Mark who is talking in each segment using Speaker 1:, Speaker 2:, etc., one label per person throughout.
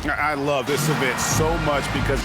Speaker 1: I love this event so much because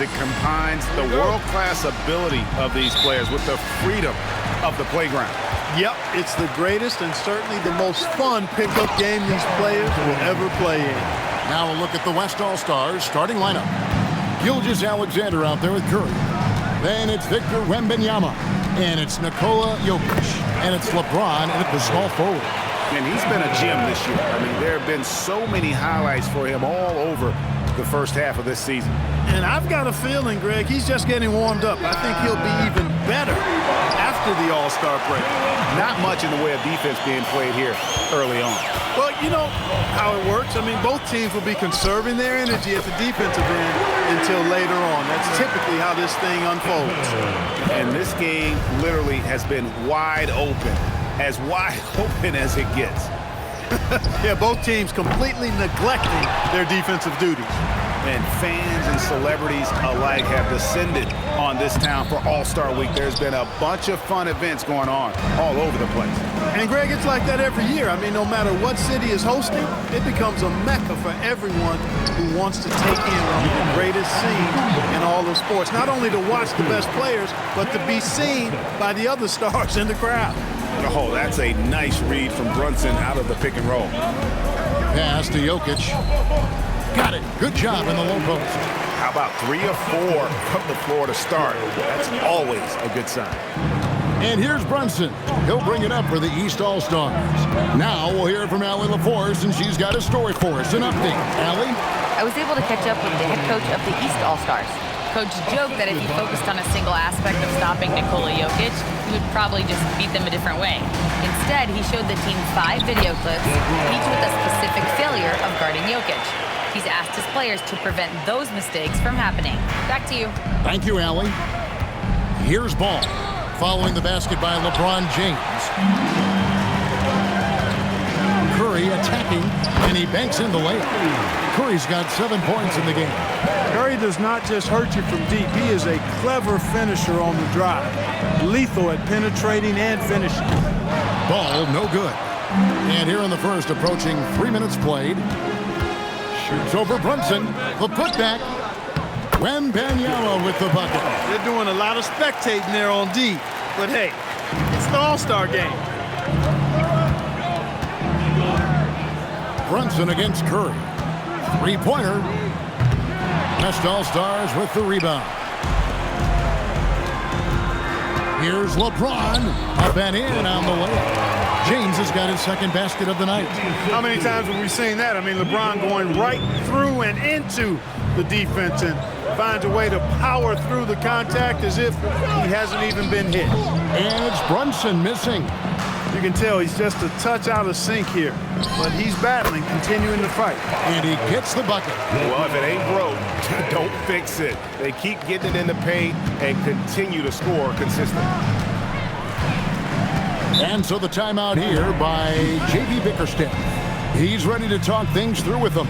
Speaker 1: it combines the world-class ability of these players with the freedom of the playground.
Speaker 2: Yep, it's the greatest and certainly the most fun pickup game these players will ever play in.
Speaker 3: Now a look at the West All-Stars starting lineup. Gilgeous-Alexander out there with Curry. Then it's Victor Wembanyama. And it's Nikola Jokic. And it's LeBron at the small forward.
Speaker 1: And he's been a gem this year. I mean, there have been so many highlights for him all over the first half of this season.
Speaker 2: And I've got a feeling, Greg, he's just getting warmed up. I think he'll be even better after the All-Star break.
Speaker 1: Not much in the way of defense being played here early on.
Speaker 2: Well, you know how it works. I mean, both teams will be conserving their energy at the defensive end until later on. That's typically how this thing unfolds.
Speaker 1: And this game literally has been wide open as it gets.
Speaker 2: Yeah, both teams completely neglecting their defensive duties.
Speaker 1: And fans and celebrities alike have descended on this town for All-Star Week. There's been a bunch of fun events going on all over the place.
Speaker 2: And, Greg, it's like that every year. I mean, no matter what city is hosting, it becomes a mecca for everyone who wants to take in one of the greatest scenes in all of sports. Not only to watch the best players, but to be seen by the other stars in the crowd.
Speaker 1: Oh, that's a nice read from Brunson out of the pick and roll.
Speaker 3: Pass to Jokic. Got it. Good job in the low post.
Speaker 1: How about 3 of 4 from the floor to start? That's always a good sign.
Speaker 3: And here's Brunson. He'll bring it up for the East All-Stars. Now we'll hear from Allie LaForce, and she's got a story for us. An update. Allie?
Speaker 4: I was able to catch up with the head coach of the East All-Stars. Coach joked that if he focused on a single aspect of stopping Nikola Jokic, he would probably just beat them a different way. Instead, he showed the team 5 video clips, each with a specific failure of guarding Jokic. He's asked his players to prevent those mistakes from happening. Back to you.
Speaker 3: Thank you, Allie. Here's ball. Following the basket by LeBron James. Curry attacking, and he banks in the layup. Curry's got 7 points in the game.
Speaker 2: Curry does not just hurt you from deep. He is a clever finisher on the drive. Lethal at penetrating and finishing.
Speaker 3: Ball no good. And here in the first, approaching 3 minutes played. Shoots over Brunson. The putback. Wembanyama with the bucket.
Speaker 2: They're doing a lot of spectating there on D. But hey, it's the All-Star game.
Speaker 3: Brunson against Curry. 3-pointer. West All-Stars with the rebound. Here's LeBron. Up and in on the way. James has got his second basket of the night.
Speaker 2: How many times have we seen that? I mean, LeBron going right through and into the defense and finds a way to power through the contact as if he hasn't even been hit.
Speaker 3: And it's Brunson missing.
Speaker 2: You can tell he's just a touch out of sync here, but he's battling, continuing to fight.
Speaker 3: And he gets the bucket.
Speaker 1: Well, if it ain't broke, don't fix it. They keep getting it in the paint and continue to score consistently.
Speaker 3: And so the timeout here by J.B. Bickerstaff. He's ready to talk things through with them.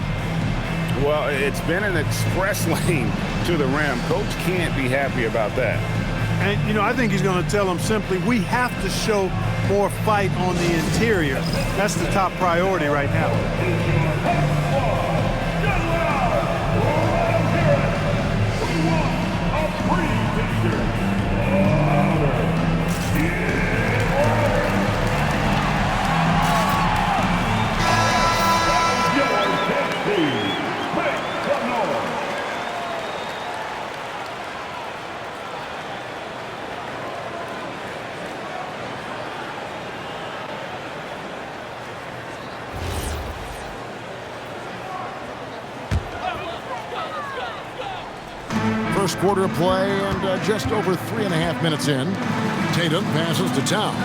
Speaker 1: Well, it's been an express lane to the rim. Coach can't be happy about that.
Speaker 2: And, you know, I think he's going to tell them simply, we have to show more fight on the interior. That's the top priority right now.
Speaker 3: First quarter of play and just over 3.5 minutes in. Tatum passes to Towns.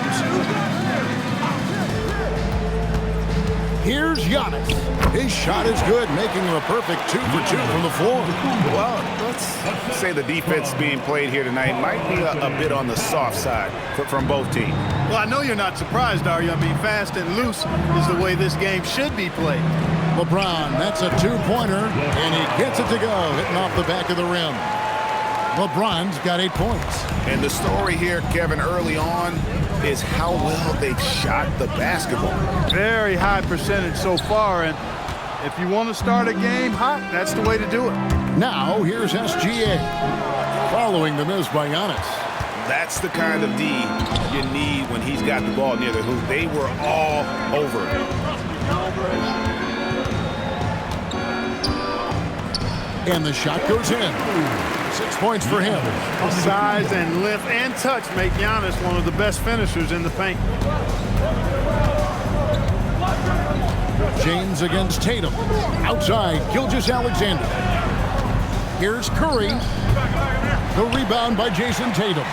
Speaker 3: Here's Giannis. His shot is good, making him a perfect 2 for 2 from the floor.
Speaker 1: Well, let's say the defense being played here tonight might be a bit on the soft side from both teams.
Speaker 2: Well, I know you're not surprised, are you? I mean, fast and loose is the way this game should be played.
Speaker 3: LeBron, that's a 2-pointer, and he gets it to go, hitting off the back of the rim. LeBron's got 8 points.
Speaker 1: And the story here, Kevin, early on is how well they've shot the basketball.
Speaker 2: Very high percentage so far, and if you want to start a game hot, that's the way to do it.
Speaker 3: Now, here's SGA. Following the miss by Giannis.
Speaker 1: That's the kind of D you need when he's got the ball near the hoop. They were all over it.
Speaker 3: And the shot goes in. 6 points for him.
Speaker 2: Size and length and touch make Giannis one of the best finishers in the paint.
Speaker 3: James against Tatum. Outside, Gilgeous-Alexander. Here's Curry. The rebound by Jason Tatum.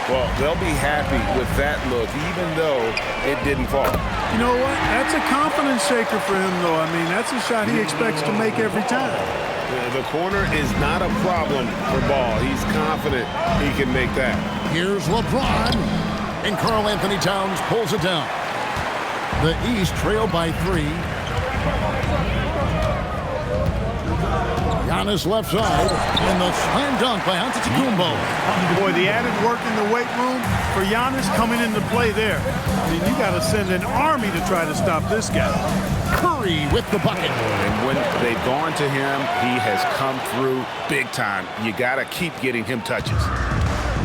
Speaker 1: Well, they'll be happy with that look, even though it didn't fall.
Speaker 2: You know what? That's a confidence shaker for him, though. I mean, that's a shot he expects to make every time.
Speaker 1: The corner is not a problem for Ball. He's confident he can make that.
Speaker 3: Here's LeBron. And Karl Anthony Towns pulls it down. The East trail by 3. Giannis left side. And the slam dunk by Antetokounmpo.
Speaker 2: Boy, the added work in the weight room for Giannis coming into play there. I mean, you got to send an army to try to stop this guy.
Speaker 3: Curry with the bucket.
Speaker 1: And when they've gone to him, he has come through big time. You got to keep getting him touches.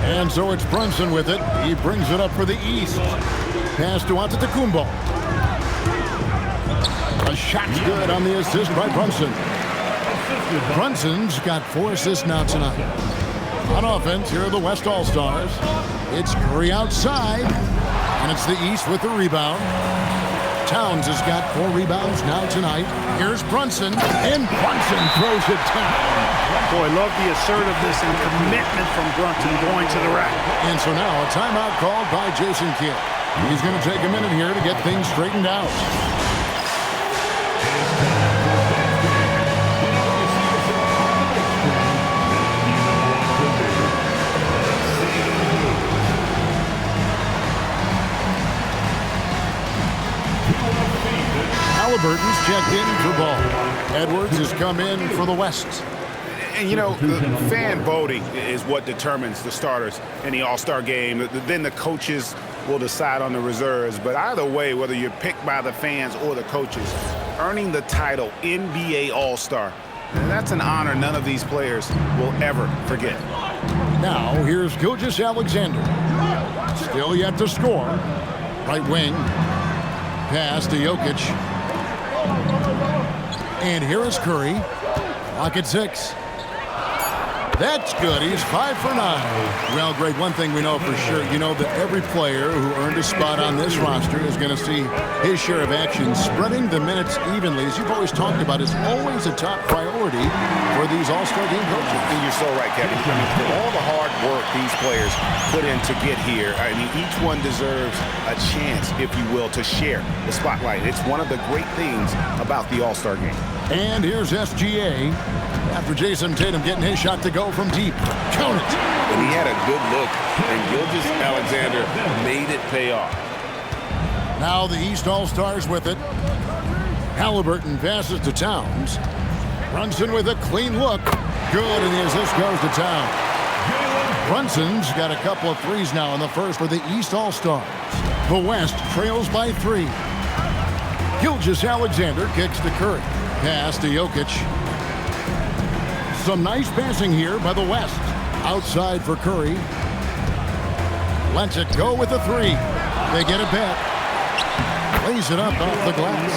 Speaker 3: And so it's Brunson with it. He brings it up for the East. Pass to Antetokounmpo. A shot's good on the assist by Brunson. Brunson's got 4 assists now tonight. On offense, here are the West All-Stars. It's Curry outside. And it's the East with the rebound. Towns has got 4 rebounds now tonight. Here's Brunson. And Brunson throws it down.
Speaker 2: Boy, love the assertiveness and commitment from Brunson going to the rack.
Speaker 3: And so now a timeout called by Jason Kidd. He's going to take a minute here to get things straightened out. Halliburton's checked in for Ball. Edwards has come in for the West.
Speaker 1: And, you know, the fan voting is what determines the starters in the All-Star game. Then the coaches will decide on the reserves. But either way, whether you're picked by the fans or the coaches, earning the title NBA All-Star, that's an honor none of these players will ever forget.
Speaker 3: Now, here's Gilgeous-Alexander. Still yet to score. Right wing. Pass to Jokic. And here is Curry. Clock at 6. That's good. He's 5 for 9. Well, Greg, one thing we know for sure, you know that every player who earned a spot on this roster is going to see his share of action. Spreading the minutes evenly, as you've always talked about, is always a top priority for these All-Star game coaches.
Speaker 1: And you're so right, Kevin. I mean, for all the hard work these players put in to get here, I mean, each one deserves a chance, if you will, to share the spotlight. It's one of the great things about the All-Star game.
Speaker 3: And here's SGA. After Jason Tatum getting his shot to go from deep. Count it.
Speaker 1: And he had a good look, and Gilgeous-Alexander made it pay off.
Speaker 3: Now the East All-Stars with it. Halliburton passes to Towns. Brunson with a clean look. Good, and the assist goes to Towns. Brunson's got a couple of threes now in the first for the East All-Stars. The West trails by 3. Gilgeous-Alexander kicks to Curry. Pass to Jokic. Some nice passing here by the West. Outside for Curry. Lets it go with the 3. They get it back. Lays it up off the glass.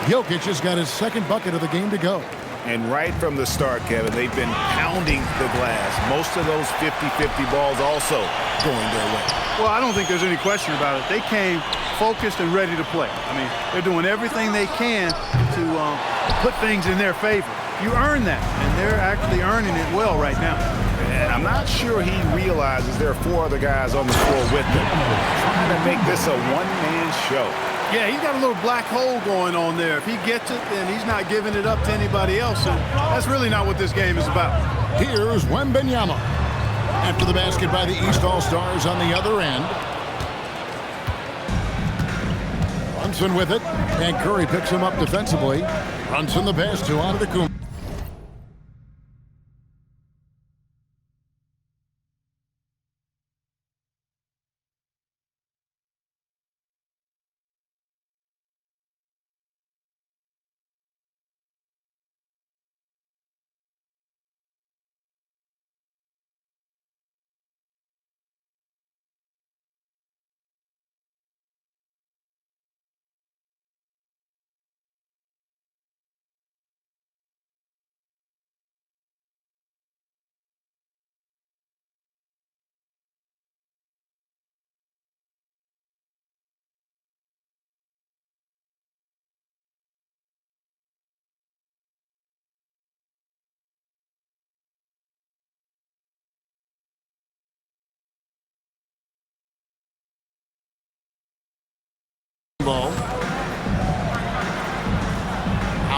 Speaker 3: Jokic has got his second bucket of the game to go.
Speaker 1: And right from the start, Kevin, they've been pounding the glass. Most of those 50-50 balls also going their way.
Speaker 2: Well, I don't think there's any question about it. They came focused and ready to play. I mean, they're doing everything they can to put things in their favor. You earn that, and they're actually earning it well right now.
Speaker 1: And I'm not sure he realizes there are 4 other guys on the floor with him, trying to make this a one-man show.
Speaker 2: Yeah, he's got a little black hole going on there. If he gets it, then he's not giving it up to anybody else, and that's really not what this game is about.
Speaker 3: Here's Wembanyama. After the basket by the East All-Stars on the other end. Brunson with it, and Curry picks him up defensively. Brunson the pass to Antetokounmpo.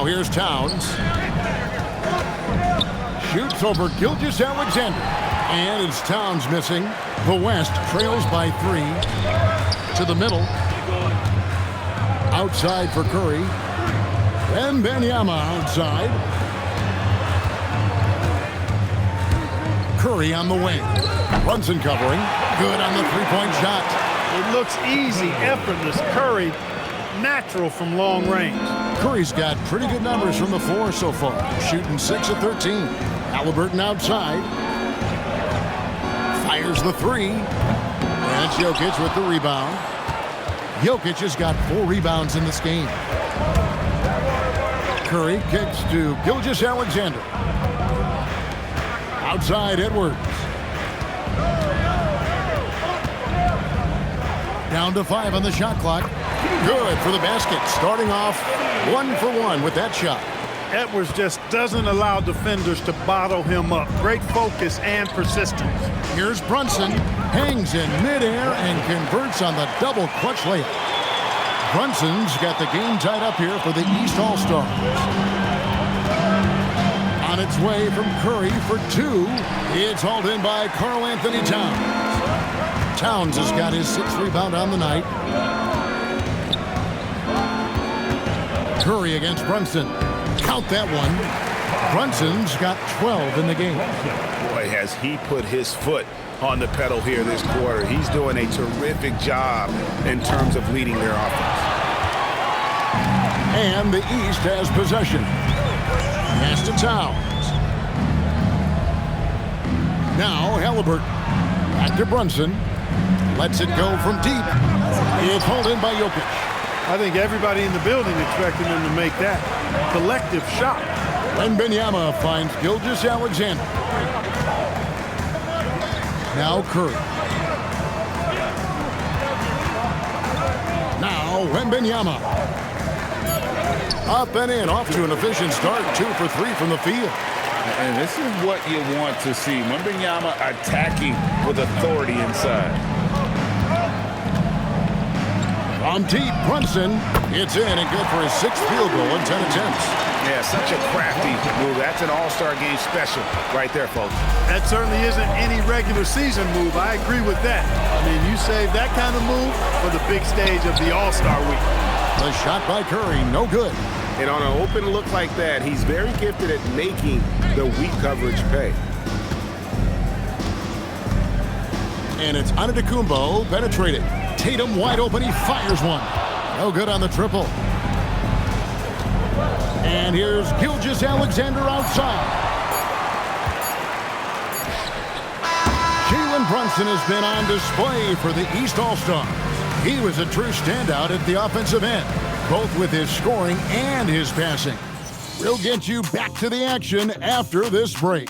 Speaker 3: Now here's Towns. Shoots over Gilgeous-Alexander. And it's Towns missing. The West trails by 3. To the middle. Outside for Curry. Wembanyama outside. Curry on the wing. Brunson covering. Good on the three-point shot.
Speaker 2: It looks easy, effortless. Curry, natural from long range.
Speaker 3: Curry's got pretty good numbers from the floor so far. Shooting 6 of 13. Halliburton outside. Fires the 3. And it's Jokic with the rebound. Jokic has got 4 rebounds in this game. Curry kicks to Gilgeous-Alexander. Outside Edwards. Down to 5 on the shot clock. Good for the basket. Starting off 1 for 1 with that shot.
Speaker 2: Edwards just doesn't allow defenders to bottle him up. Great focus and persistence.
Speaker 3: Here's Brunson. Hangs in midair and converts on the double clutch layup. Brunson's got the game tied up here for the East All-Stars. On its way from Curry for 2. It's hauled in by Karl-Anthony Towns. Towns has got his 6th rebound on the night. Curry against Brunson. Count that one. Brunson's got 12 in the game.
Speaker 1: Boy, has he put his foot on the pedal here this quarter. He's doing a terrific job in terms of leading their offense.
Speaker 3: And the East has possession. Pass to Towns. Now Halliburton. Back to Brunson. Lets it go from deep. It's hauled in by Jokic.
Speaker 2: I think everybody in the building expected him to make that collective shot.
Speaker 3: Wembanyama finds Gilgeous-Alexander. Now Curry. Now Wembanyama. Up and in, off to an efficient start. 2 for 3 from the field.
Speaker 1: And this is what you want to see. Wembanyama attacking with authority inside.
Speaker 3: From deep, Brunson. It's in and good for his 6th field goal in 10 attempts.
Speaker 1: Yeah, such a crafty move. That's an all-star game special right there, folks.
Speaker 2: That certainly isn't any regular season move. I agree with that. I mean, you save that kind of move for the big stage of the All-Star week.
Speaker 3: The shot by Curry, no good.
Speaker 1: And on an open look like that, he's very gifted at making the weak coverage pay.
Speaker 3: And it's Antetokounmpo penetrated. Tatum wide open, he fires one. No good on the triple. And here's Gilgeous-Alexander outside. Jalen Brunson has been on display for the East All-Stars. He was a true standout at the offensive end, both with his scoring and his passing. We'll get you back to the action after this break.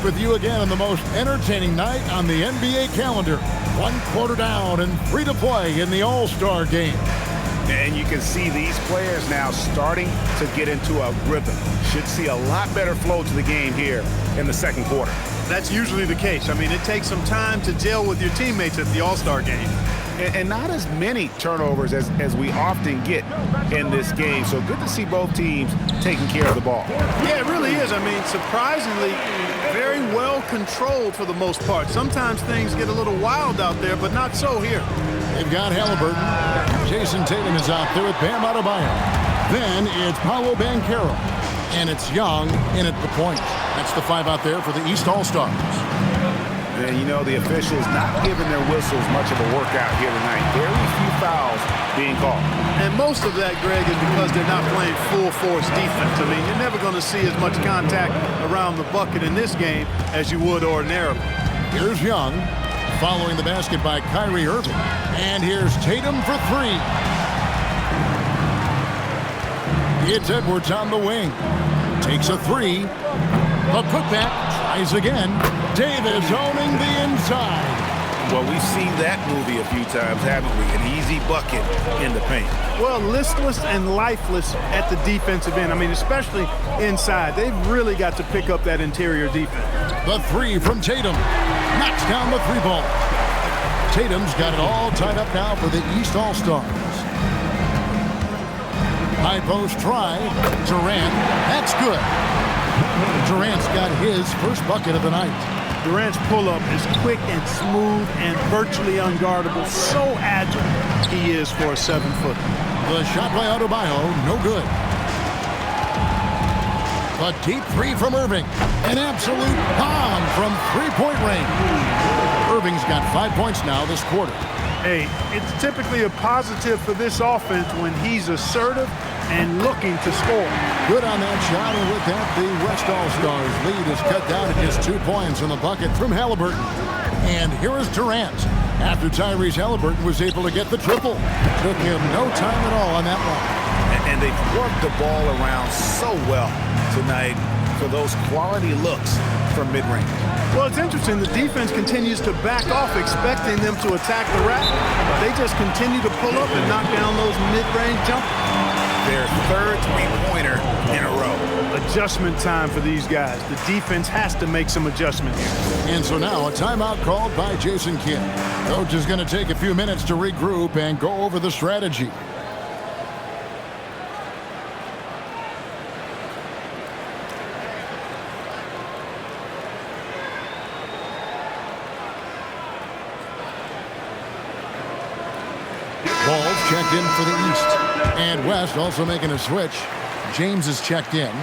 Speaker 3: back with you again on the most entertaining night on the NBA calendar. 1 quarter down and 3 to play in the All-Star game.
Speaker 1: And you can see these players now starting to get into a rhythm. Should see a lot better flow to the game here in the second quarter.
Speaker 2: That's usually the case. I mean, it takes some time to gel with your teammates at the All-Star game.
Speaker 1: And not as many turnovers as we often get in this game. So good to see both teams taking care of the ball.
Speaker 2: Yeah, it really is. I mean, surprisingly, very well controlled for the most part. Sometimes things get a little wild out there, but not so here.
Speaker 3: They've got Halliburton. Jason Tatum is out there with Bam Adebayo. Then it's Paolo Banchero. And it's Young in at the point. That's the 5 out there for the East All-Stars.
Speaker 1: And you know, the officials not giving their whistles much of a workout here tonight. Very few fouls being called.
Speaker 2: And most of that, Greg, is because they're not playing full force defense. I mean, you're never going to see as much contact around the bucket in this game as you would ordinarily.
Speaker 3: Here's Young, following the basket by Kyrie Irving. And here's Tatum for 3. It's Edwards on the wing. Takes a 3. A putback. Tries again. Davis owning the inside.
Speaker 1: Well, we've seen that movie a few times, haven't we? An easy bucket in the paint.
Speaker 2: Well, listless and lifeless at the defensive end. I mean, especially inside. They've really got to pick up that interior defense.
Speaker 3: The 3 from Tatum. Knocks down the 3 ball. Tatum's got it all tied up now for the East All-Stars. High post try. Durant. That's good. Durant's got his first bucket of the night.
Speaker 2: Durant's pull-up is quick and smooth and virtually unguardable. So agile he is for a 7-footer.
Speaker 3: The shot by Adebayo, no good. A deep 3 from Irving. An absolute bomb from 3-point range. Irving's got 5 points now this quarter.
Speaker 2: Hey, it's typically a positive for this offense when he's assertive and looking to score.
Speaker 3: Good on that shot, and with that, the West All-Stars lead is cut down to just 2 points on the bucket from Halliburton. And here is Durant. After Tyrese Halliburton was able to get the triple. Took him no time at all on that one.
Speaker 1: And they've worked the ball around so well tonight for those quality looks from mid-range.
Speaker 2: Well, it's interesting. The defense continues to back off, expecting them to attack the rack. They just continue to pull up and knock down those mid-range jumpers.
Speaker 1: Their third three-pointer in a row.
Speaker 2: Adjustment time for these guys. The defense has to make some adjustment here.
Speaker 3: And so now a timeout called by Jason Kidd. Coach is going to take a few minutes to regroup and go over the strategy. Ball's checked in for the East. And West also making a switch. James is checked in.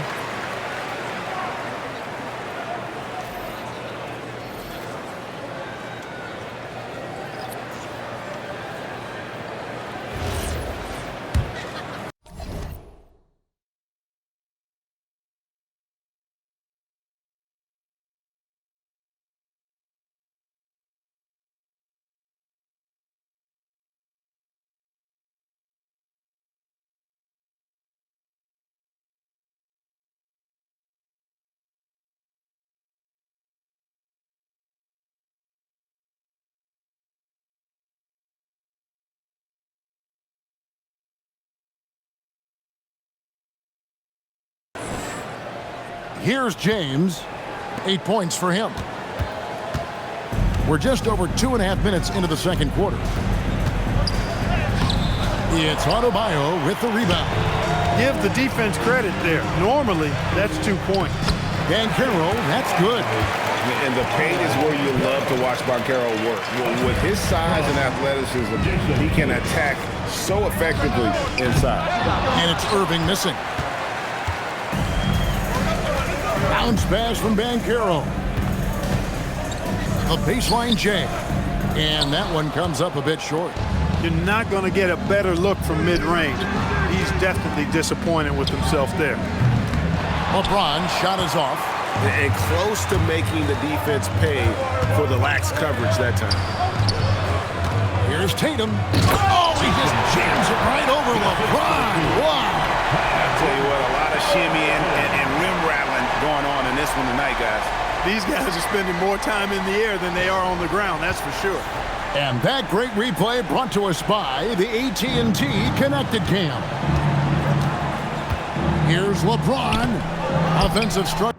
Speaker 3: Here's James. 8 points for him. We're just over 2.5 minutes into the second quarter. It's Adebayo with the rebound.
Speaker 2: Give the defense credit there. Normally, that's 2 points.
Speaker 3: Banchero, that's good.
Speaker 1: And the paint is where you love to watch Banchero work. With his size and athleticism, he can attack so effectively inside.
Speaker 3: And it's Irving missing. Bounce pass from Banchero. A baseline J. And that one comes up a bit short.
Speaker 2: You're not going to get a better look from mid-range. He's definitely disappointed with himself there.
Speaker 3: LeBron shot is off.
Speaker 1: And close to making the defense pay for the lax coverage that time.
Speaker 3: Here's Tatum. Oh, he just jams it right over LeBron. Wow.
Speaker 1: I'll tell you what, a lot of shimmying and rim rattling going on in this one tonight, guys.
Speaker 2: These guys are spending more time in the air than they are on the ground, that's for sure.
Speaker 3: And that great replay brought to us by the AT&T Connected Cam. Here's LeBron. Offensive structure.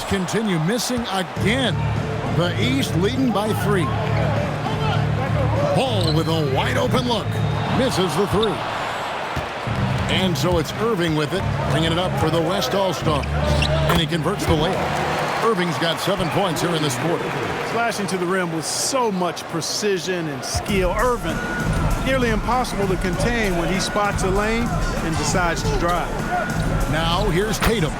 Speaker 3: Continue missing again. The East leading by 3. Paul with a wide open look. Misses the 3. And so it's Irving with it, bringing it up for the West All-Stars. And he converts the layup. Irving's got 7 points here in this quarter.
Speaker 2: Slashing to the rim with so much precision and skill. Irving, nearly impossible to contain when he spots a lane and decides to drive.
Speaker 3: Now here's Tatum.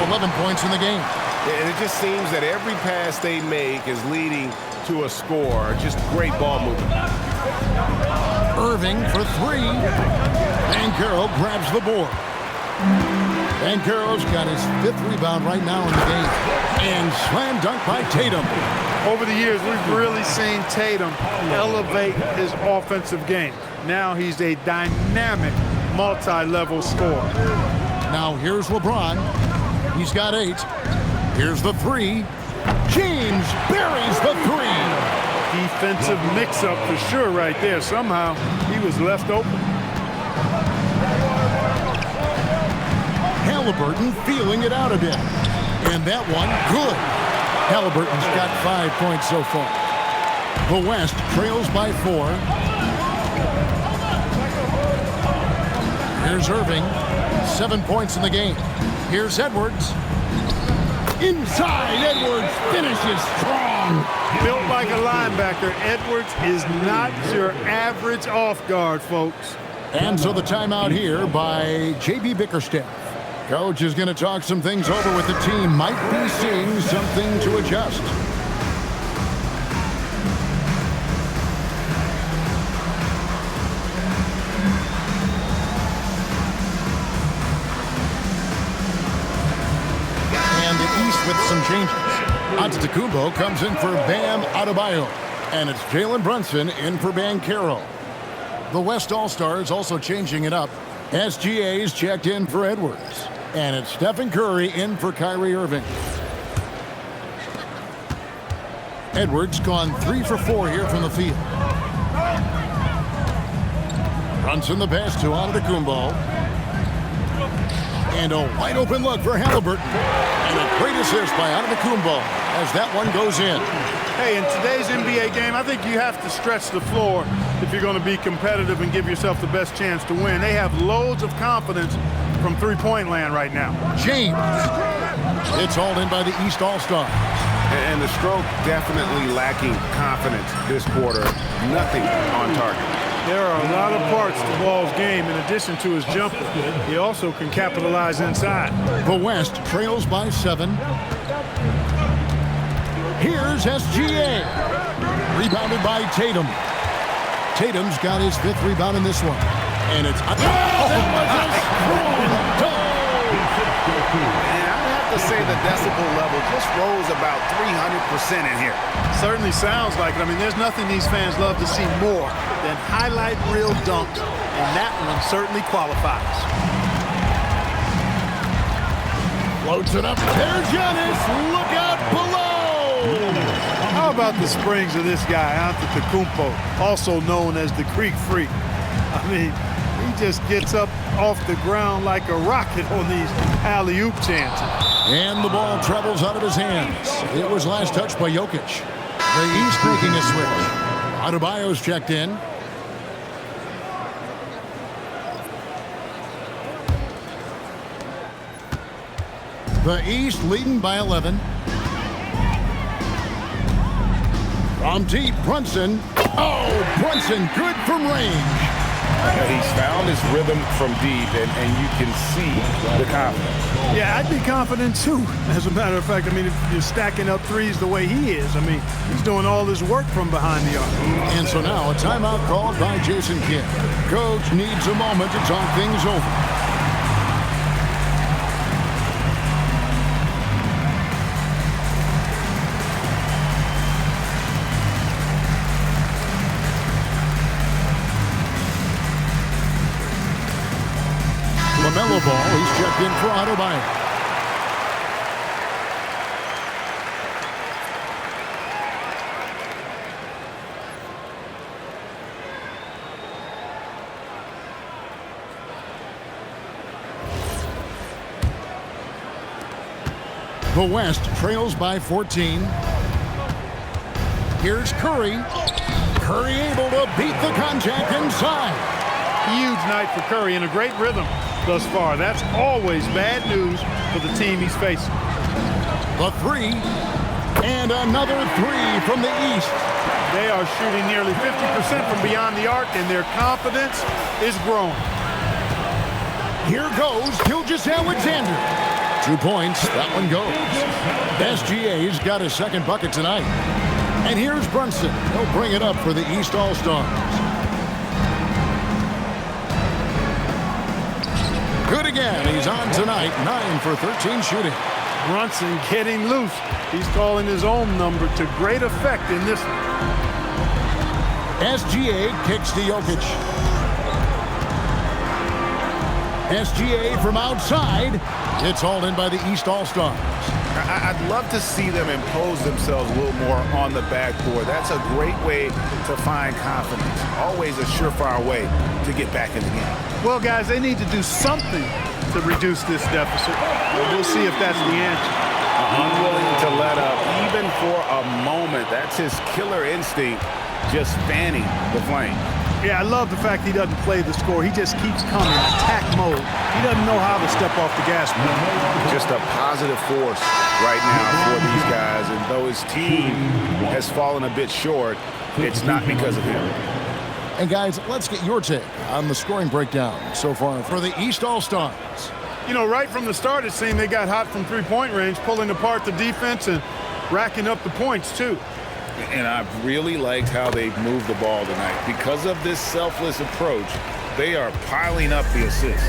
Speaker 3: 11 points in the game.
Speaker 1: And it just seems that every pass they make is leading to a score. Just great ball movement.
Speaker 3: Irving for 3. Banchero grabs the board. Banchero's got his 5th rebound right now in the game. And slam dunk by Tatum.
Speaker 2: Over the years, we've really seen Tatum elevate his offensive game. Now he's a dynamic, multi-level scorer.
Speaker 3: Now here's LeBron. He's got 8. Here's the 3. James buries the 3.
Speaker 2: Defensive mix-up for sure right there. Somehow he was left open.
Speaker 3: Halliburton feeling it out a bit. And that one, good. Halliburton's got 5 points so far. The West trails by 4. Here's Irving. 7 points in the game. Here's Edwards. Inside, Edwards finishes strong.
Speaker 2: Built like a linebacker, Edwards is not your average off guard, folks.
Speaker 3: And so the timeout here by J.B. Bickerstaff. Coach is going to talk some things over with the team. Might be seeing something to adjust. With some changes. Antetokounmpo comes in for Bam Adebayo. And it's Jalen Brunson in for Banchero. The West All-Stars also changing it up. SGA's checked in for Edwards. And it's Stephen Curry in for Kyrie Irving. Edwards gone 3 for 4 here from the field. Brunson the pass to Antetokounmpo. And a wide open look for Halliburton. And a great assist by Antetokounmpo as that one goes in.
Speaker 2: Hey, in today's NBA game, I think you have to stretch the floor if you're going to be competitive and give yourself the best chance to win. They have loads of confidence from three-point land right now.
Speaker 3: James. It's all in by the East All-Stars.
Speaker 1: And the stroke definitely lacking confidence this quarter. Nothing on target.
Speaker 2: There are a lot of parts to Ball's game. In addition to his jumper, he also can capitalize inside.
Speaker 3: The West trails by 7. Here's SGA. Rebounded by Tatum. Tatum's got his 5th rebound in this one. And it's...
Speaker 1: To say the decibel level just rose about 300% in here.
Speaker 2: Certainly sounds like it. I mean, there's nothing these fans love to see more than highlight reel dunks, and that one certainly qualifies.
Speaker 3: Floats it up. There's Giannis. Look out below.
Speaker 2: How about the springs of this guy, Antetokounmpo, also known as the Greek Freak? I mean, he just gets up off the ground like a rocket on these alley-oop chances.
Speaker 3: And the ball travels out of his hands. It was last touched by Jokic. The East making a switch. Adebayo's checked in. The East leading by 11. From deep, Brunson. Oh, Brunson good from range.
Speaker 1: He's found his rhythm from deep, and you can see the confidence.
Speaker 2: Yeah, I'd be confident too. As a matter of fact, I mean, if you're stacking up threes the way he is, I mean, he's doing all this work from behind the arc.
Speaker 3: And so now a timeout called by Jason Kidd. Coach needs a moment to talk things over. LaMelo Ball, he's checked in for Adebayo. The West trails by 14. Here's Curry. Curry able to beat the contact inside.
Speaker 2: Huge night for Curry and a great rhythm thus far. That's always bad news for the team he's facing.
Speaker 3: The three, and another three from the East.
Speaker 2: They are shooting nearly 50% from beyond the arc, and their confidence is growing.
Speaker 3: Here goes Gilgeous-Alexander. 2 points, that one goes. SGA's got his second bucket tonight. And here's Brunson. He'll bring it up for the East All-Stars. Good again. He's on tonight. 9 for 13 shooting.
Speaker 2: Brunson getting loose. He's calling his own number to great effect in this one.
Speaker 3: SGA kicks to Jokic. SGA from outside. It's hauled in by the East All-Stars.
Speaker 1: I'd love to see them impose themselves a little more on the backboard. That's a great way to find confidence. Always a surefire way to get back in the game.
Speaker 2: Well, guys, they need to do something to reduce this deficit. We'll see if that's the answer.
Speaker 1: Unwilling to let up, even for a moment. That's his killer instinct, just fanning the flame.
Speaker 2: Yeah, I love the fact he doesn't play the score. He just keeps coming, attack mode. He doesn't know how to step off the gas pedal.
Speaker 1: Just a positive force right now for these guys. And though his team has fallen a bit short, it's not because of him.
Speaker 3: And guys, let's get your take on the scoring breakdown so far for the East All-Stars.
Speaker 2: You know, right from the start, it seemed they got hot from three-point range, pulling apart the defense and racking up the points, too.
Speaker 1: And I've really liked how they've moved the ball tonight. Because of this selfless approach, they are piling up the assists.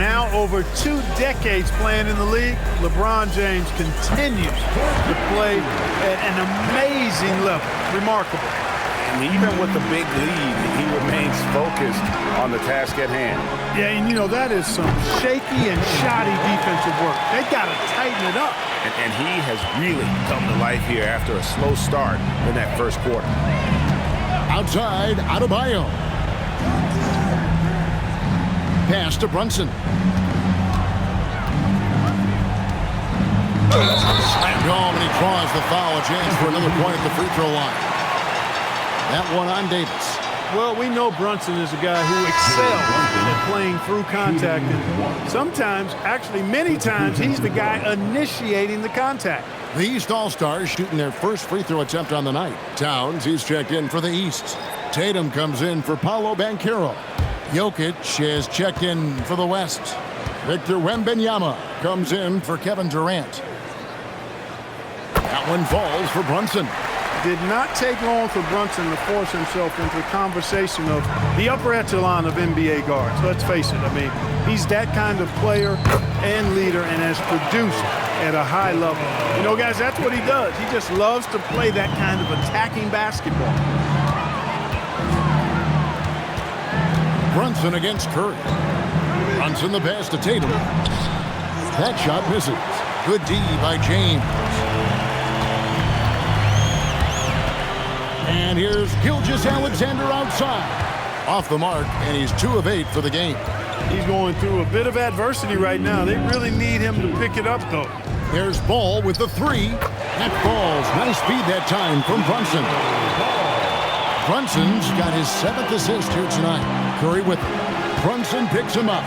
Speaker 2: Now, over 2 decades playing in the league, LeBron James continues to play at an amazing level. Remarkable.
Speaker 1: And even with the big lead, he remains focused on the task at hand.
Speaker 2: Yeah, and you know, that is some shaky and shoddy defensive work. They got to tighten it up.
Speaker 1: And he has really come to life here after a slow start in that first quarter.
Speaker 3: Outside, Adebayo. Pass to Brunson. Slammed home, and he draws the foul. A chance for another point at the free throw line. That one on Davis.
Speaker 2: Well, we know Brunson is a guy who excels at playing through contact. And sometimes, actually many times, he's the guy initiating the contact.
Speaker 3: The East All-Stars shooting their first free throw attempt on the night. Towns, he's checked in for the East. Tatum comes in for Paolo Banchero. Jokic is checked in for the West. Victor Wembanyama comes in for Kevin Durant. That one falls for Brunson.
Speaker 2: Did not take long for Brunson to force himself into the conversation of the upper echelon of NBA guards. Let's face it, I mean, he's that kind of player and leader and has produced at a high level. You know, guys, that's what he does. He just loves to play that kind of attacking basketball.
Speaker 3: Brunson against Curry. Brunson the pass to Tatum. That shot misses. Good D by James. And here's Gilgeous-Alexander outside. Off the mark, and he's 2 of 8 for the game.
Speaker 2: He's going through a bit of adversity right now. They really need him to pick it up, though.
Speaker 3: There's Ball with the 3. That falls. Nice speed that time from Brunson. Brunson's got his 7th assist here tonight. Curry with him. Brunson picks him up.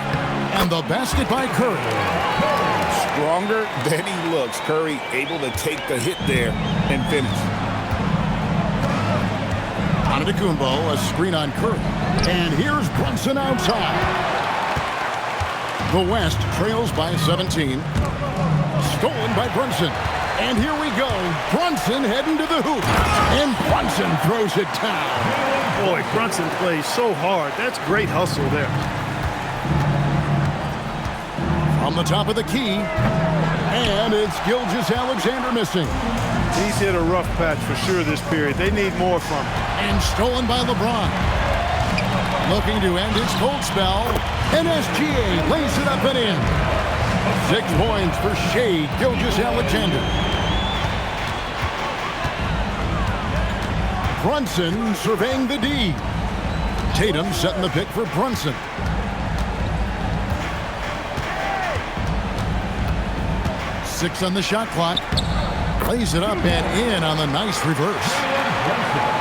Speaker 3: And the basket by Curry.
Speaker 1: Stronger than he looks. Curry able to take the hit there and finish.
Speaker 3: Antetokounmpo, a screen on Curry. And here's Brunson outside. The West trails by 17. Stolen by Brunson. And here we go. Brunson heading to the hoop. And Brunson throws it down.
Speaker 2: Boy, Brunson plays so hard. That's great hustle there.
Speaker 3: From the top of the key. And it's Gilgeous-Alexander missing.
Speaker 2: He's hit a rough patch for sure this period. They need more from him.
Speaker 3: And stolen by LeBron. Looking to end his cold spell. And SGA lays it up and in. 6 points for Shai Gilgeous-Alexander. Brunson surveying the D. Tatum setting the pick for Brunson. Six on the shot clock. Plays it up and in on the nice reverse.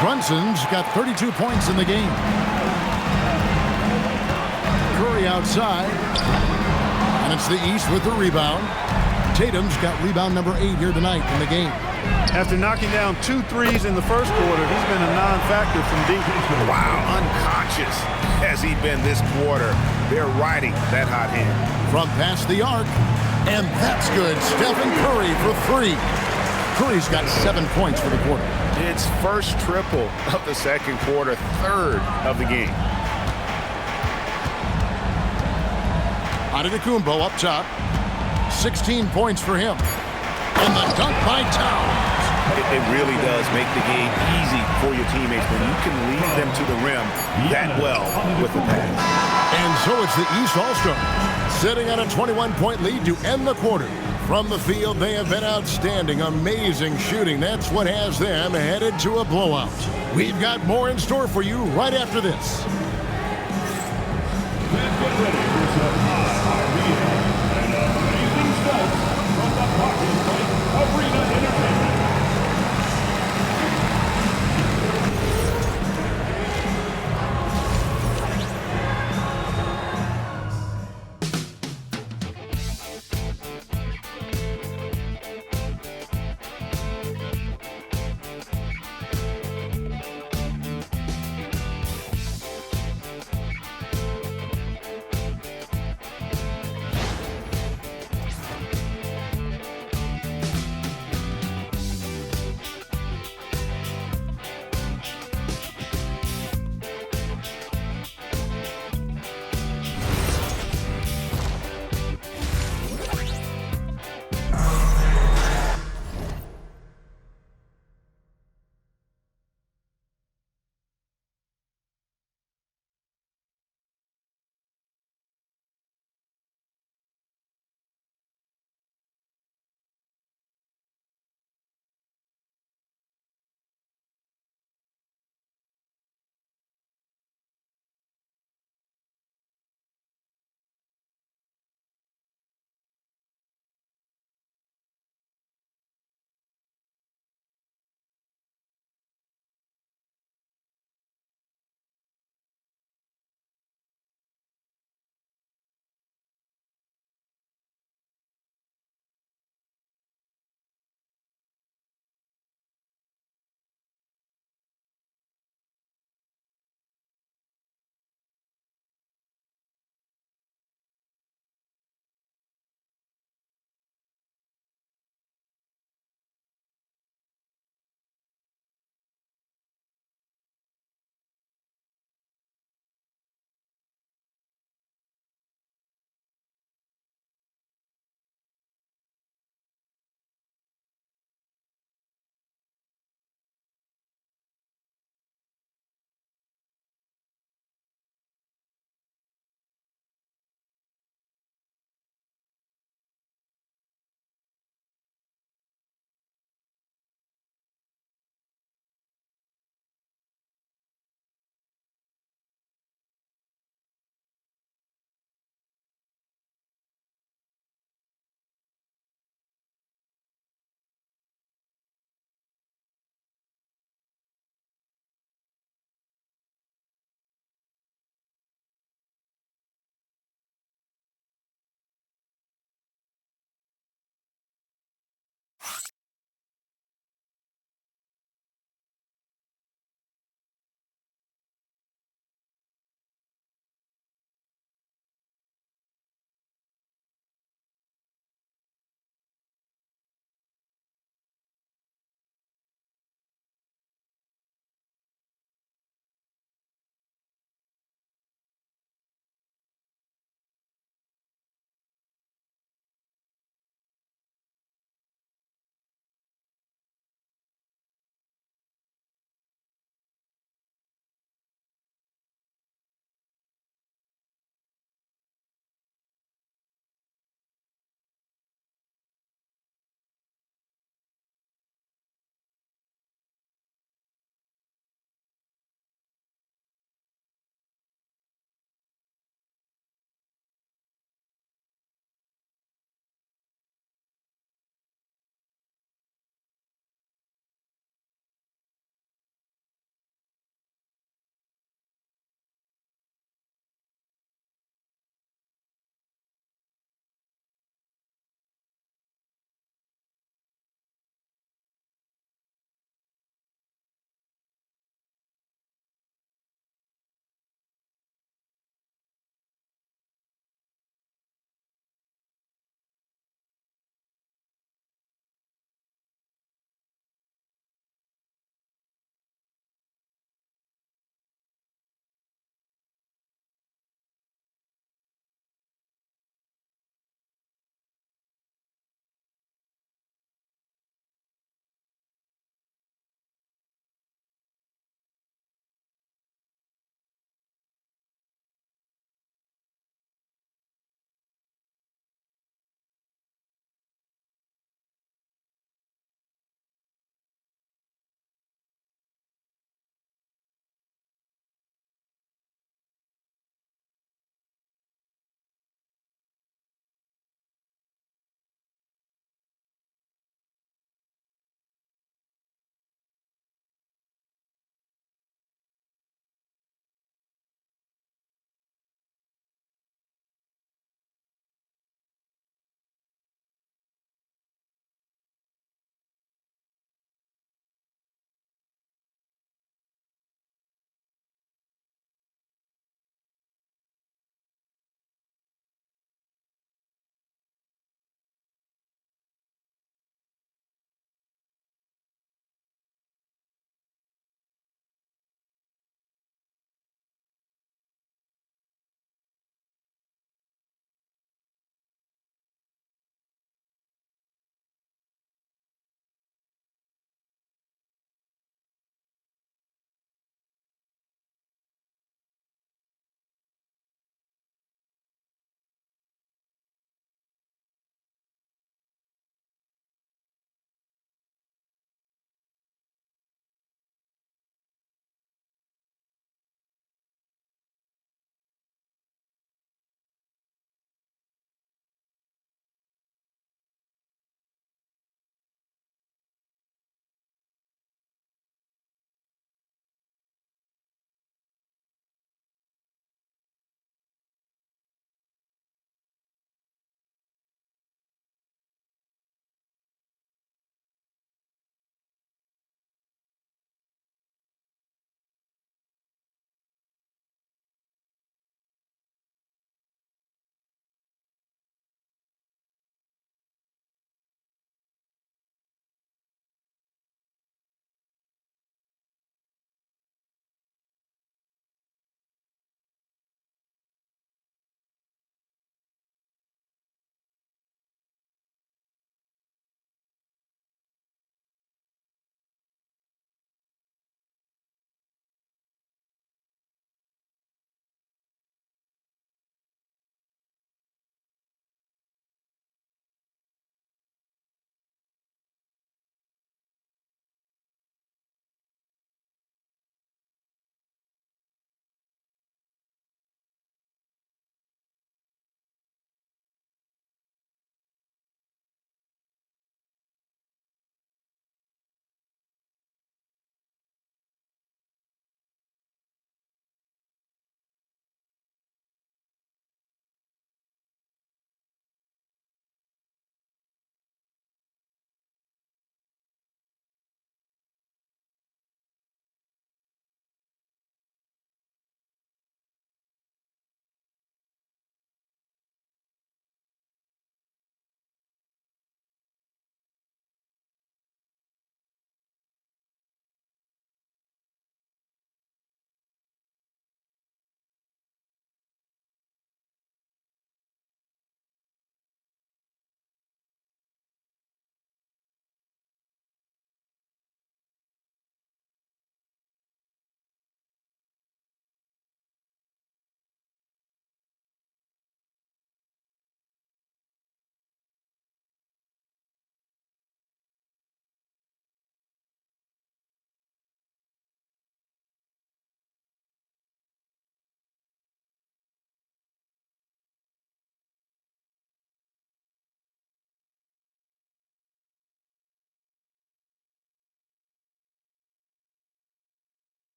Speaker 3: Brunson's got 32 points in the game. Curry outside. And it's the East with the rebound. Tatum's got rebound number 8 here tonight in the game.
Speaker 2: After knocking down 2 threes in the first quarter, he's been a non-factor from deep.
Speaker 1: Wow, unconscious has he been this quarter. They're riding that hot hand.
Speaker 3: From past the arc. And that's good. Stephen Curry for 3. Curry's got 7 points for the quarter.
Speaker 1: It's first triple of the second quarter, third of the game.
Speaker 3: Antetokounmpo up top. 16 points for him. And the dunk by Towns.
Speaker 1: It really does make the game easy for your teammates when you can lead them to the rim that well with the pass.
Speaker 3: And so it's the East All-Star sitting on a 21-point lead to end the quarter. From the field, they have been outstanding. Amazing shooting. That's what has them headed to a blowout. We've got more in store for you right after this.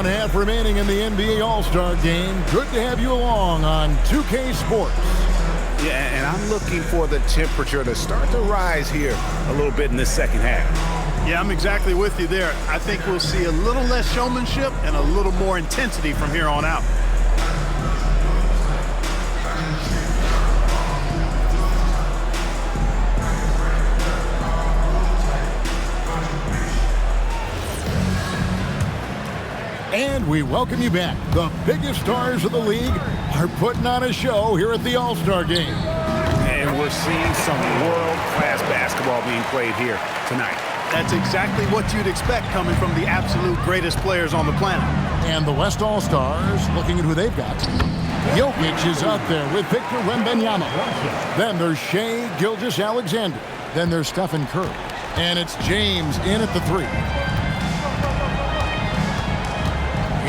Speaker 3: 1 half remaining in the NBA All-Star Game. Good to have you along on 2K Sports.
Speaker 1: Yeah, and I'm looking for the temperature to start to rise here a little bit in this second half.
Speaker 2: Yeah, I'm exactly with you there. I think we'll see a little less showmanship and a little more intensity from here on out.
Speaker 3: And we welcome you back. The biggest stars of the league are putting on a show here at the All-Star Game.
Speaker 1: And we're seeing some world-class basketball being played here tonight.
Speaker 2: That's exactly what you'd expect coming from the absolute greatest players on the planet.
Speaker 3: And the West All-Stars, looking at who they've got. Jokic is out there with Victor Wembanyama. Then there's Shai Gilgeous-Alexander. Then there's Stephen Curry. And it's James in at the 3.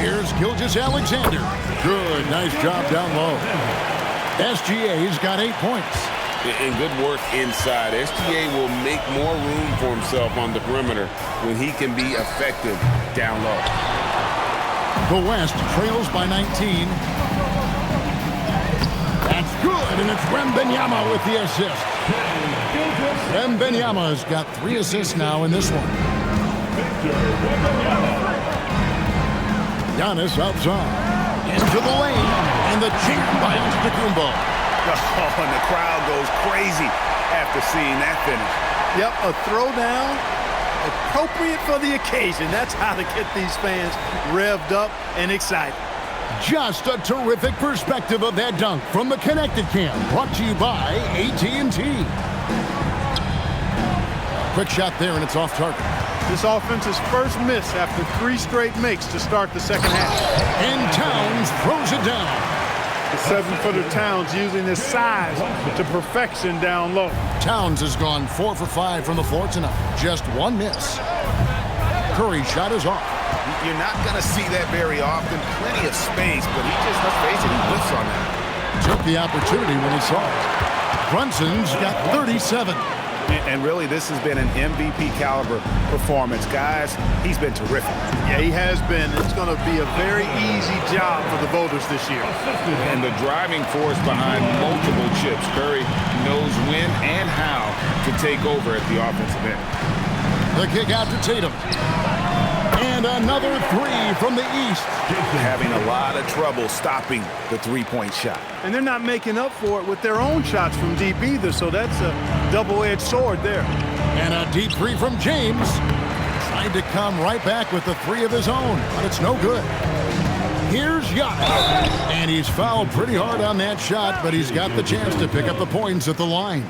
Speaker 3: Here's Gilgeous-Alexander. Good, nice job down low. SGA's got 8 points.
Speaker 5: And good work inside. SGA will make more room for himself on the perimeter when he can be effective down low.
Speaker 3: The West trails by 19. That's good, and it's Wembanyama with the assist. Wembanyama's got 3 assists now in this one. Giannis outside. Into the lane. And the cheer by Antetokounmpo.
Speaker 1: Oh, and the crowd goes crazy after seeing that finish.
Speaker 2: Yep, a throwdown appropriate for the occasion. That's how to get these fans revved up and excited.
Speaker 3: Just a terrific perspective of that dunk from the Connected Cam. Brought to you by AT&T. Quick shot there, and it's off target.
Speaker 2: This offense's first miss after 3 straight makes to start the second half.
Speaker 3: And Towns throws it down.
Speaker 2: The 7-footer Towns using his size to perfection down low.
Speaker 3: Towns has gone 4 for 5 from the floor tonight. Just 1 miss. Curry's shot is off.
Speaker 1: You're not going to see that very often. Plenty of space, but he just, let's face it, he whiffs on that.
Speaker 3: Took the opportunity when he saw it. Brunson's got 37.
Speaker 1: And really, this has been an MVP caliber performance. Guys, he's been terrific.
Speaker 2: Yeah, he has been. It's going to be a very easy job for the voters this year.
Speaker 5: And the driving force behind multiple chips. Curry knows when and how to take over at the offensive end.
Speaker 3: The kick out to Tatum. And another 3 from the East.
Speaker 1: Having a lot of trouble stopping the three-point shot.
Speaker 2: And they're not making up for it with their own shots from deep either, so that's a double-edged sword there.
Speaker 3: And a deep 3 from James. Trying to come right back with the 3 of his own, but it's no good. Here's Giannis. And he's fouled pretty hard on that shot, but he's got the chance to pick up the points at the line.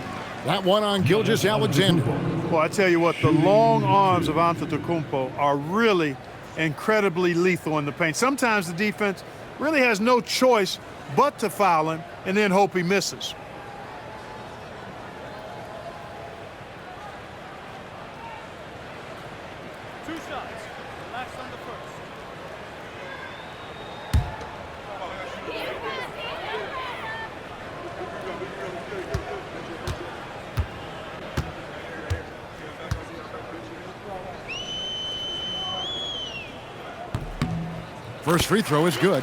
Speaker 3: That one on Gilgeous-Alexander.
Speaker 2: Well, I tell you what, the long arms of Antetokounmpo are really incredibly lethal in the paint. Sometimes the defense really has no choice but to foul him and then hope he misses. Two shots. Last on the first.
Speaker 3: First free throw is good.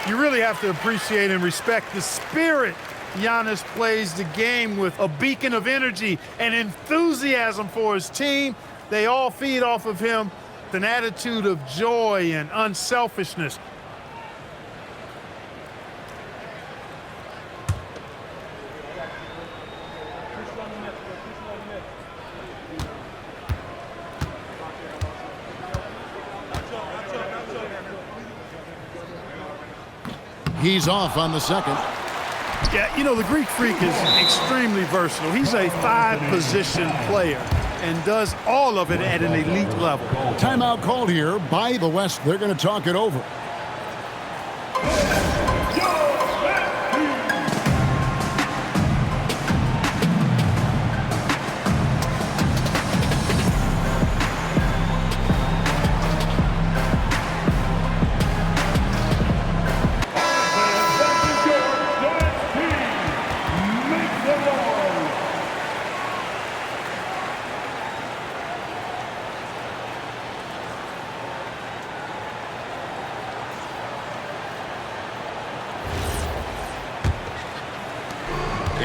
Speaker 2: You really have to appreciate and respect the spirit Giannis plays the game with, a beacon of energy and enthusiasm for his team. They all feed off of him with an attitude of joy and unselfishness.
Speaker 3: He's off on the second.
Speaker 2: Yeah, you know, the Greek Freak is extremely versatile. He's a 5-position player and does all of it at an elite level.
Speaker 3: Timeout called here by the West. They're going to talk it over.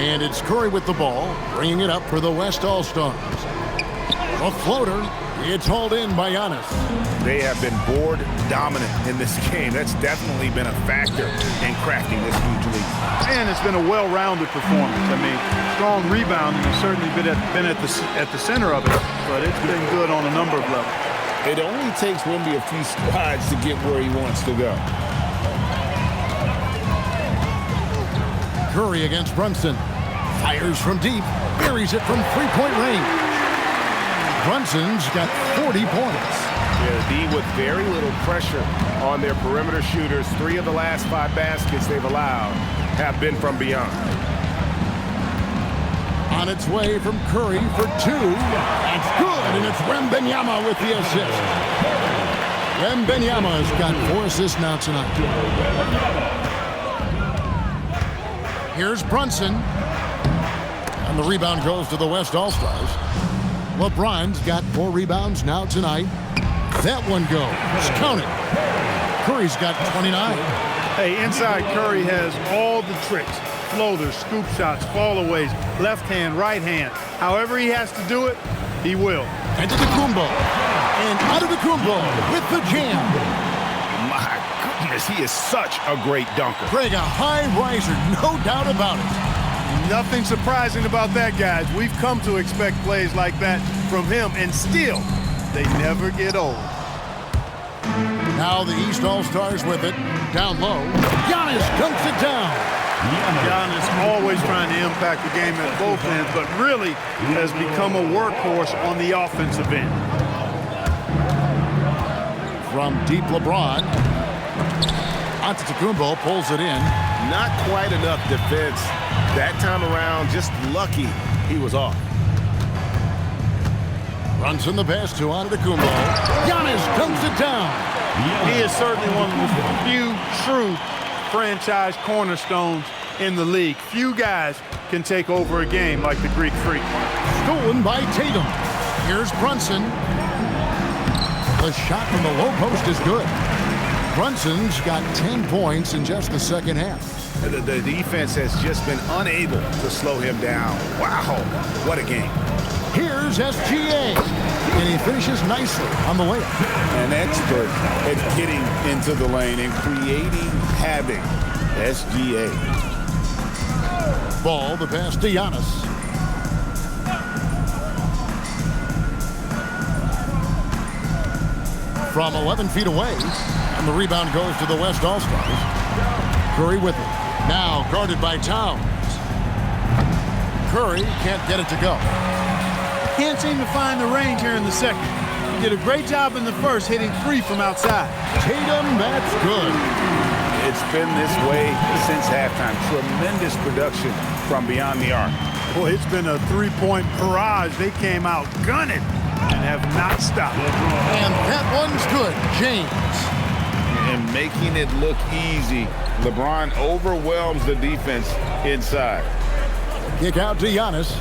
Speaker 3: And it's Curry with the ball, bringing it up for the West All-Stars. A floater. It's hauled in by Giannis.
Speaker 1: They have been board dominant in this game. That's definitely been a factor in crafting this huge lead.
Speaker 2: And it's been a well-rounded performance. I mean, strong rebounding has certainly been at the center of it, but it's been good on a number of levels.
Speaker 5: It only takes Wemby a few strides to get where he wants to go.
Speaker 3: Curry against Brunson. Fires from deep. Buries it from three-point range. Brunson's got 40 points.
Speaker 1: Yeah, D with very little pressure on their perimeter shooters. 3 of the last 5 baskets they've allowed have been from beyond.
Speaker 3: On its way from Curry for 2. That's good, and it's Wembanyama with the assist. Wembanyama's got 4 assists now tonight. Here's Brunson. And the rebound goes to the West All-Stars. LeBron's got 4 rebounds now tonight. That one goes. Count it. Curry's got 29.
Speaker 2: Hey, inside Curry has all the tricks. Floaters, scoop shots, fallaways, left hand, right hand. However he has to do it, he will.
Speaker 3: Antetokounmpo. And Antetokounmpo with the jam.
Speaker 1: My goodness, he is such a great dunker.
Speaker 3: Craig, a high riser, no doubt about it.
Speaker 2: Nothing surprising about that, guys. We've come to expect plays like that from him, and still, they never get old.
Speaker 3: Now the East All-Stars with it. Down low. Giannis dunks it down.
Speaker 2: Giannis always trying to impact the game at both ends, but really has become a workhorse on the offensive end.
Speaker 3: From deep, LeBron. Antetokounmpo pulls it in.
Speaker 1: Not quite enough defense that time around. Just lucky he was off.
Speaker 3: Runs in the pass to Antetokounmpo. Giannis dunks it down.
Speaker 2: He is certainly one of the few true franchise cornerstones in the league. Few guys can take over a game like the Greek Freak.
Speaker 3: Stolen by Tatum. Here's Brunson. The shot from the low post is good. Brunson's got 10 points in just the second half.
Speaker 1: The defense has just been unable to slow him down. Wow, what a game.
Speaker 3: Here's SGA. And he finishes nicely on the layup.
Speaker 1: An expert at getting into the lane and creating havoc. SGA.
Speaker 3: Ball, the pass to Giannis. From 11 feet away. And the rebound goes to the West All-Stars. Curry with it. Now guarded by Towns. Curry can't get it to go.
Speaker 2: Can't seem to find the range here in the second. He did a great job in the first, hitting 3 from outside.
Speaker 3: Tatum, that's good.
Speaker 1: It's been this way since halftime. Tremendous production from beyond the arc.
Speaker 2: Boy, it's been a 3-point barrage. They came out gunning and have not stopped.
Speaker 3: And that one's good. James.
Speaker 1: And making it look easy. LeBron overwhelms the defense inside.
Speaker 3: Kick out to Giannis.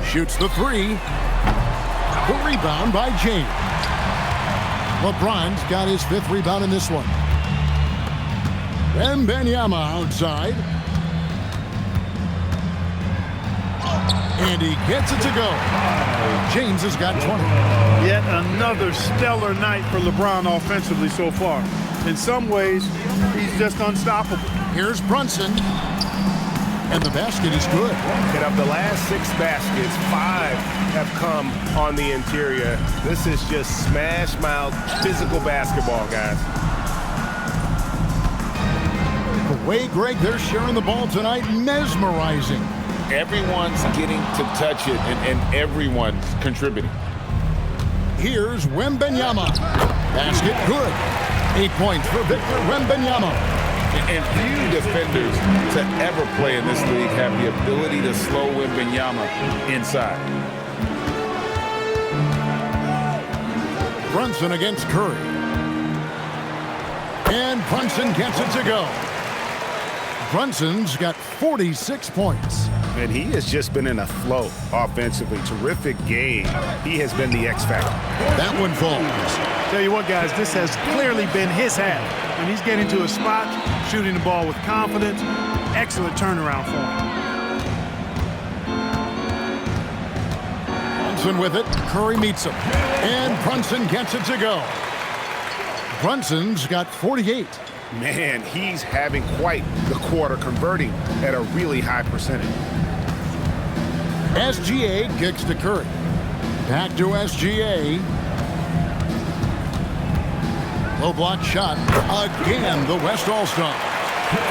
Speaker 3: Shoots the 3. The rebound by James. LeBron's got his 5th rebound in this one. Wembanyama outside. And he gets it to go. James has got 20.
Speaker 2: Yet another stellar night for LeBron offensively so far. In some ways, he's just unstoppable.
Speaker 3: Here's Brunson. And the basket is good.
Speaker 1: And of the last 6 baskets, 5 have come on the interior. This is just smash mouth physical basketball, guys.
Speaker 3: The way, Greg, they're sharing the ball tonight, mesmerizing.
Speaker 5: Everyone's getting to touch it, and everyone's contributing.
Speaker 3: Here's Wembanyama. Basket good. 8 points for Victor Wembanyama.
Speaker 5: And few defenders to ever play in this league have the ability to slow Wembanyama inside.
Speaker 3: Brunson against Curry. And Brunson gets it to go. Brunson's got 46 points.
Speaker 1: And he has just been in a flow offensively. Terrific game. He has been the X factor.
Speaker 3: That one falls.
Speaker 2: Tell you what, guys, this has clearly been his half. When he's getting to a spot, shooting the ball with confidence, excellent turnaround for him.
Speaker 3: Brunson with it. Curry meets him. And Brunson gets it to go. Brunson's got 48.
Speaker 1: Man, he's having quite the quarter, converting at a really high percentage.
Speaker 3: SGA kicks to Curry. Back to SGA. Low block shot. Again, the West All-Star.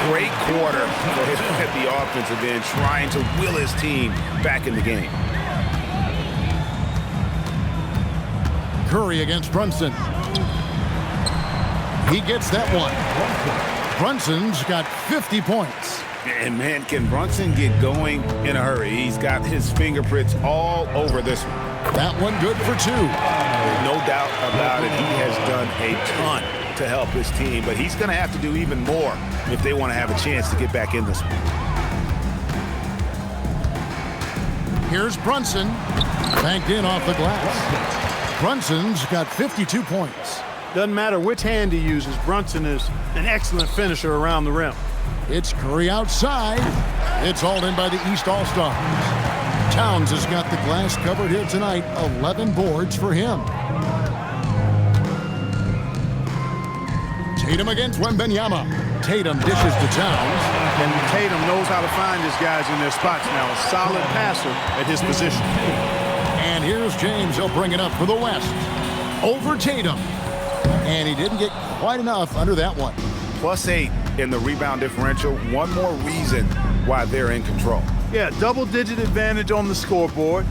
Speaker 1: Great quarter at the offensive end, trying to will his team back in the game.
Speaker 3: Curry against Brunson. He gets that one. Brunson's got 50 points.
Speaker 1: And man, can Brunson get going in a hurry? He's got his fingerprints all over this one.
Speaker 3: That one good for 2.
Speaker 1: No doubt about it. He has done a ton to help his team, but he's going to have to do even more if they want to have a chance to get back in this one.
Speaker 3: Here's Brunson. Banked in off the glass. Brunson's got 52 points.
Speaker 2: Doesn't matter which hand he uses, Brunson is an excellent finisher around the rim.
Speaker 3: It's Curry outside. It's all in by the East All-Stars. Towns has got the glass covered here tonight. 11 boards for him. Tatum against Wembanyama. Tatum dishes to Towns.
Speaker 2: And Tatum knows how to find his guys in their spots now. A solid passer at his position.
Speaker 3: And here's James. He'll bring it up for the West. Over Tatum. And he didn't get quite enough under that one.
Speaker 1: +8 in the rebound differential. One more reason why they're in control.
Speaker 2: Yeah, double-digit advantage on the scoreboard.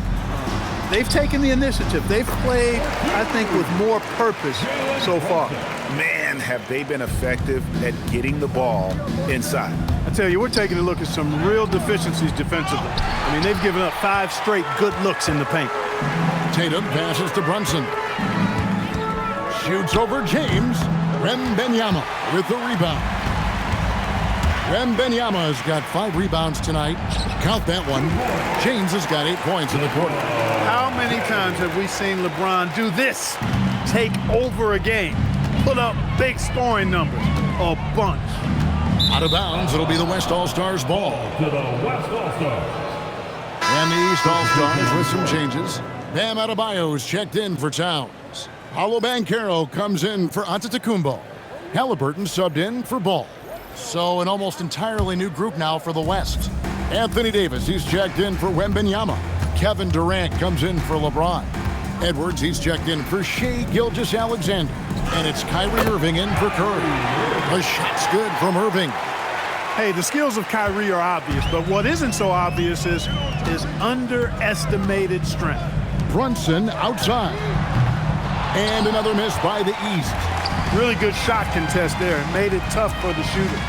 Speaker 2: They've taken the initiative. They've played, I think, with more purpose so far.
Speaker 1: Man, have they been effective at getting the ball inside.
Speaker 2: I tell you, we're taking a look at some real deficiencies defensively. I mean, they've given up 5 straight good looks in the paint.
Speaker 3: Tatum passes to Brunson. Shoots over James. Wembanyama with the rebound. Wembanyama's got 5 rebounds tonight. Count that one. James has got 8 points in the quarter.
Speaker 2: How many times have we seen LeBron do this? Take over a game. Put up big scoring numbers. A bunch.
Speaker 3: Out of bounds, it'll be the West All-Stars ball.
Speaker 6: To the West All-Stars.
Speaker 3: And the East All-Stars with some changes. Bam Adebayo's checked in for Towns. Paolo Banchero comes in for Antetokounmpo. Halliburton subbed in for Ball. So an almost entirely new group now for the West. Anthony Davis, he's checked in for Wembanyama. Kevin Durant comes in for LeBron. Edwards, he's checked in for Shai Gilgeous-Alexander. And it's Kyrie Irving in for Curry. The shot's good from Irving.
Speaker 2: Hey, the skills of Kyrie are obvious, but what isn't so obvious is his underestimated strength.
Speaker 3: Brunson outside. And another miss by the East.
Speaker 2: Really good shot contest there. It made it tough for the shooter.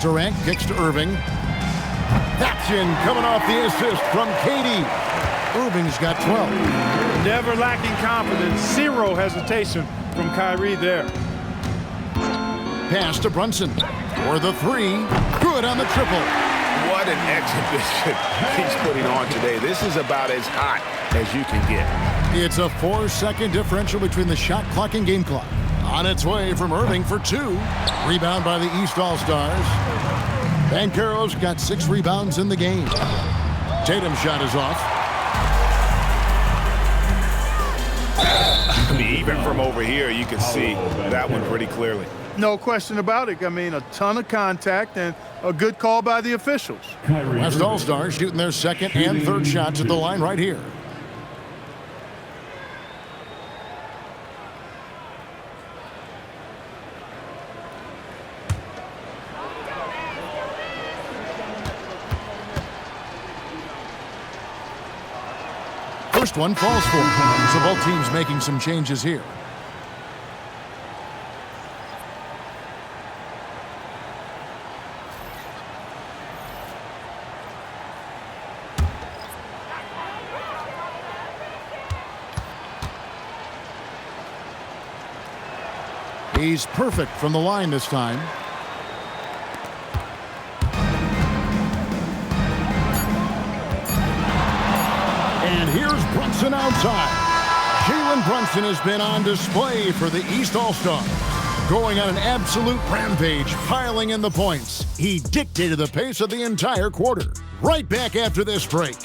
Speaker 3: Durant kicks to Irving. That's in, coming off the assist from KD. Irving's got 12.
Speaker 2: Never lacking confidence. 0 hesitation from Kyrie there.
Speaker 3: Pass to Brunson. For the 3. Good on the triple.
Speaker 1: What an exhibition he's putting on today. This is about as hot as you can get.
Speaker 3: It's a 4-second differential between the shot clock and game clock. On its way from Irving for 2. Rebound by the East All-Stars. Banchero's got 6 rebounds in the game. Tatum's shot is off.
Speaker 1: I mean, even from over here, you can see that one pretty clearly.
Speaker 2: No question about it. I mean, a ton of contact and a good call by the officials.
Speaker 3: West All-Stars shooting their second and third shots at the line right here. First one falls for him. So both teams making some changes here. He's perfect from the line this time. And here's Brunson outside. Jalen Brunson has been on display for the East All-Stars. Going on an absolute rampage, piling in the points. He dictated the pace of the entire quarter. Right back after this break.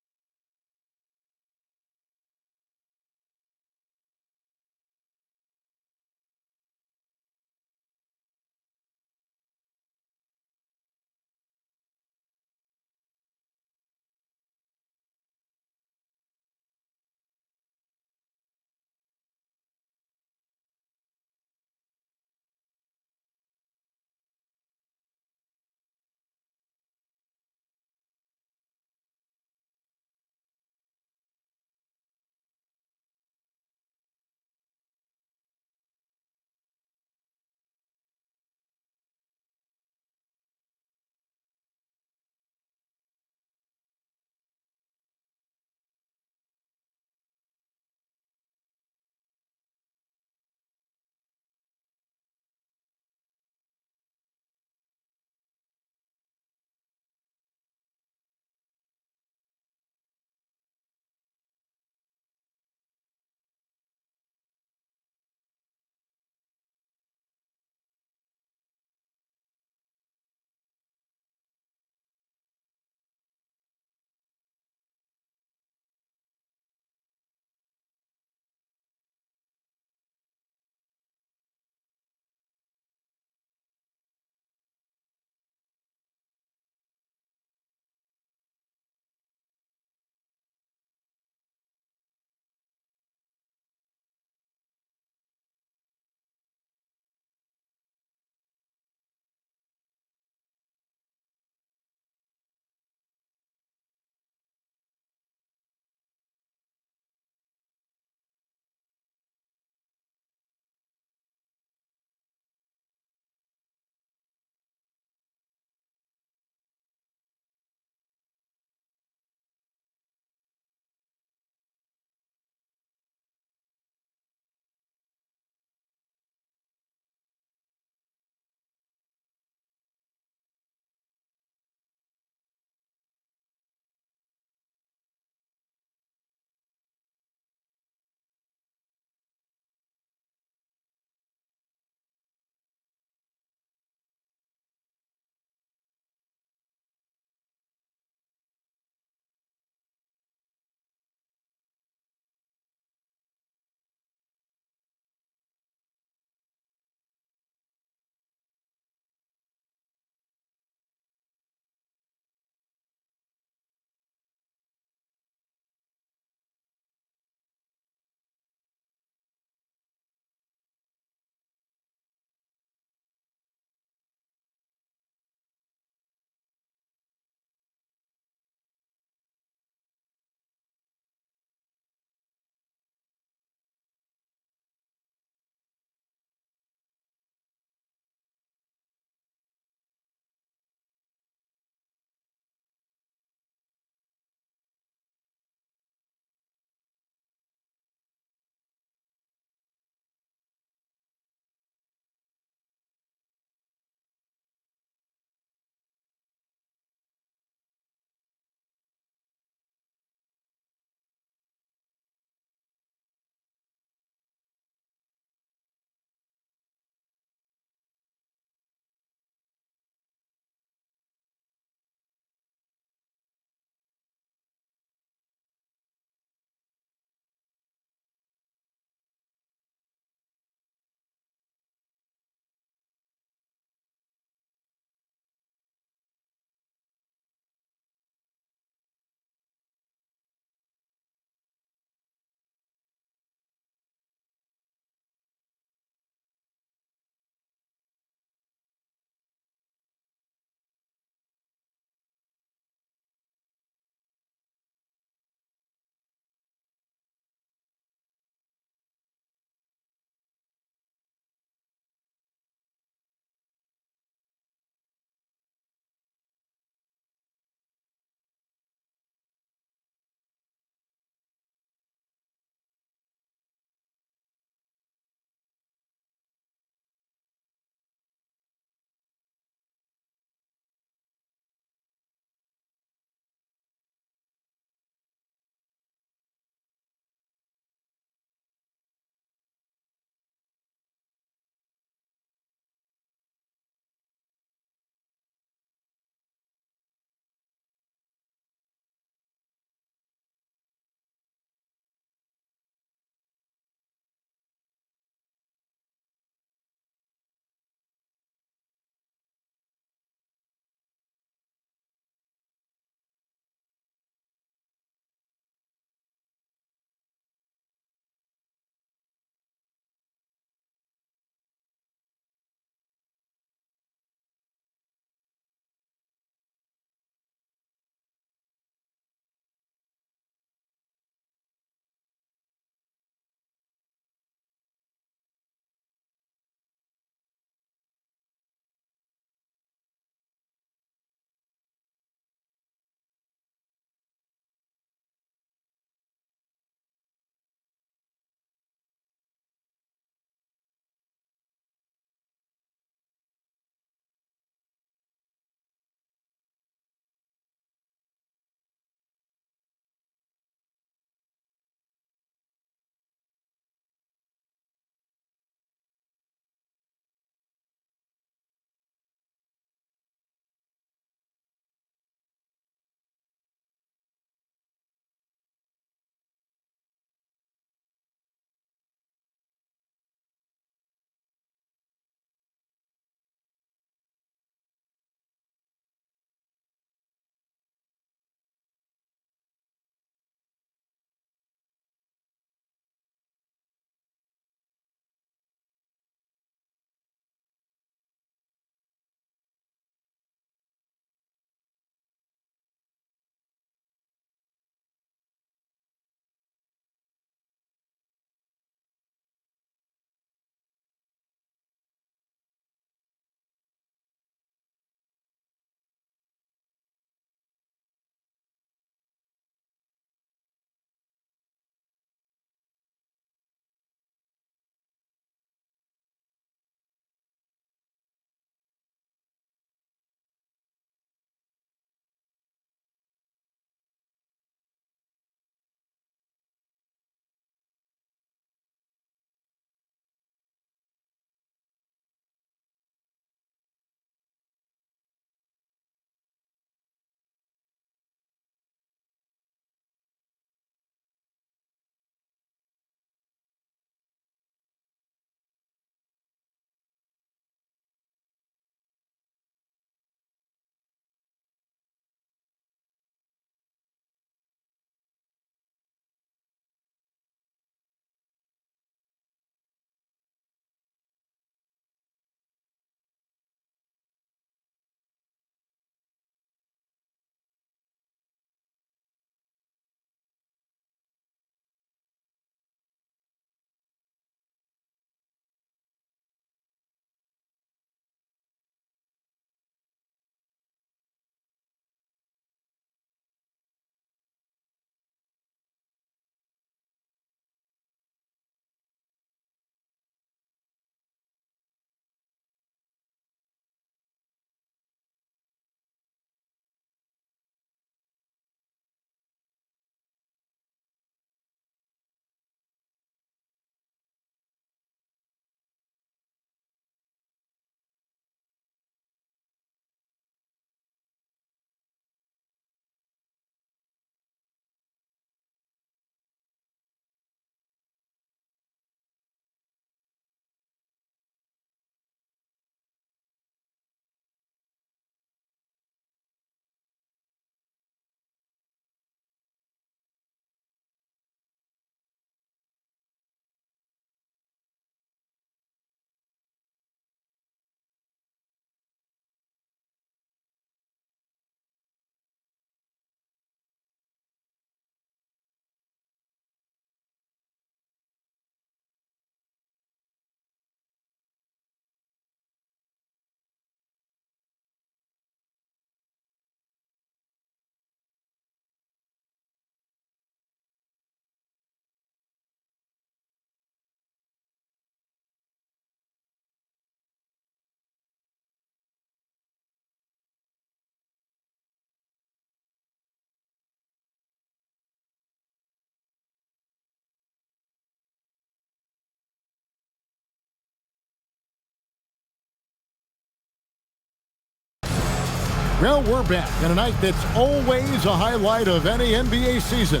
Speaker 3: Well, we're back on a night that's always a highlight of any NBA season.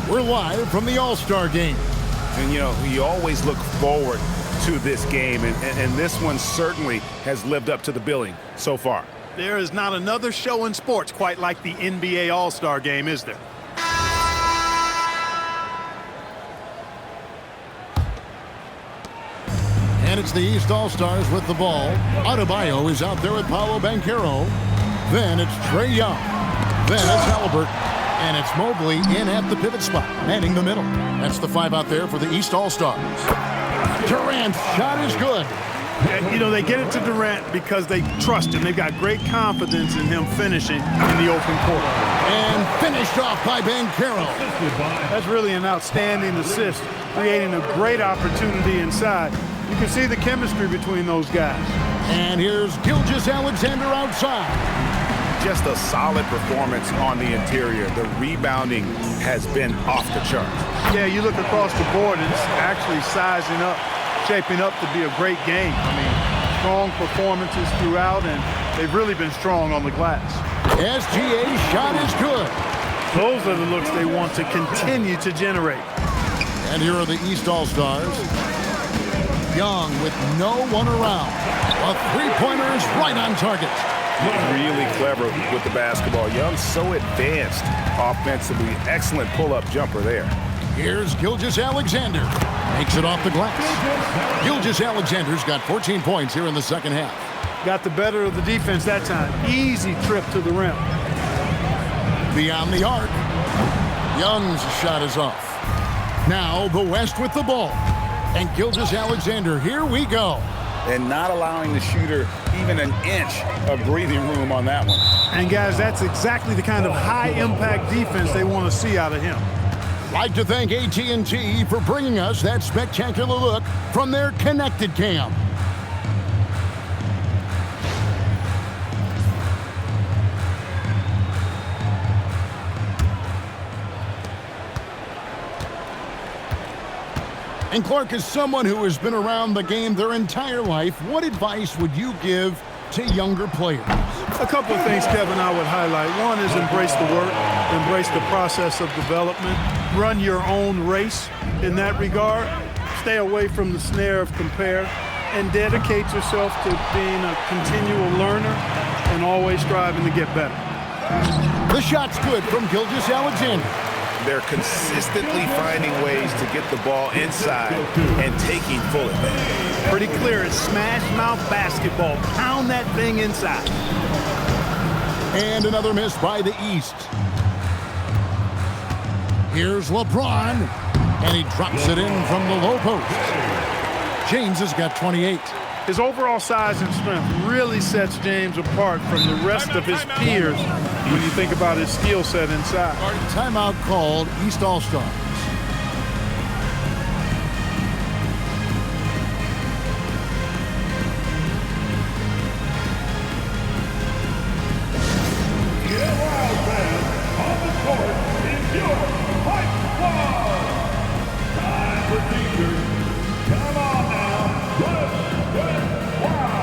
Speaker 3: We're live from the All-Star Game.
Speaker 1: And, you know, you always look forward to this game, and this one certainly has lived up to the billing so far.
Speaker 2: There is not another show in sports quite like the NBA All-Star Game, is there?
Speaker 3: And it's the East All-Stars with the ball. Adebayo is out there with Paolo Banchero. Then it's Trae Young. Then it's Halliburton. And it's Mobley in at the pivot spot, manning the middle. That's the 5 out there for the East All-Stars. Durant's shot is good.
Speaker 2: You know, they get it to Durant because they trust him. They've got great confidence in him finishing in the open court.
Speaker 3: And finished off by Banchero.
Speaker 2: That's really an outstanding assist, creating a great opportunity inside. You can see the chemistry between those guys.
Speaker 3: And here's Gilgeous-Alexander outside.
Speaker 1: Just a solid performance on the interior. The rebounding has been off the chart.
Speaker 2: Yeah, you look across the board, and it's actually sizing up, shaping up to be a great game. I mean, strong performances throughout, and they've really been strong on the glass.
Speaker 3: SGA's shot is good.
Speaker 2: Those are the looks they want to continue to generate.
Speaker 3: And here are the East All-Stars. Young with no one around. A three-pointer is right on target.
Speaker 1: Really clever with the basketball. Young so advanced offensively. Excellent pull-up jumper there.
Speaker 3: Here's Gilgeous-Alexander. Makes it off the glass. Gilgeous-Alexander's got 14 points here in the second half.
Speaker 2: Got the better of the defense that time. Easy trip to the rim.
Speaker 3: Beyond the arc. Young's shot is off. Now the West with the ball. And Gilgeous-Alexander, here we go.
Speaker 1: And not allowing the shooter even an inch of breathing room on that one.
Speaker 2: And guys, that's exactly the kind of high-impact defense they want to see out of him.
Speaker 3: Like to thank AT&T for bringing us that spectacular look from their Connected Cam. And Clark, is someone who has been around the game their entire life, what advice would you give to younger players?
Speaker 2: A couple of things, Kevin, I would highlight. One is embrace the work, embrace the process of development, run your own race in that regard, stay away from the snare of compare, and dedicate yourself to being a continual learner and always striving to get better.
Speaker 3: The shot's good from Gilgeous-Alexander.
Speaker 1: They're consistently finding ways to get the ball inside and taking full advantage.
Speaker 2: Pretty clear, it's smash mouth basketball. Pound that thing inside.
Speaker 3: And another miss by the East. Here's LeBron, and he drops it in from the low post. James has got 28.
Speaker 2: His overall size and strength really sets James apart from the rest of his peers when you think about his skill set inside.
Speaker 3: Timeout called, East All-Stars.
Speaker 6: Get wild, fans. On the court is your Hype Squad. Time for teachers. Come on now. Let's get wild.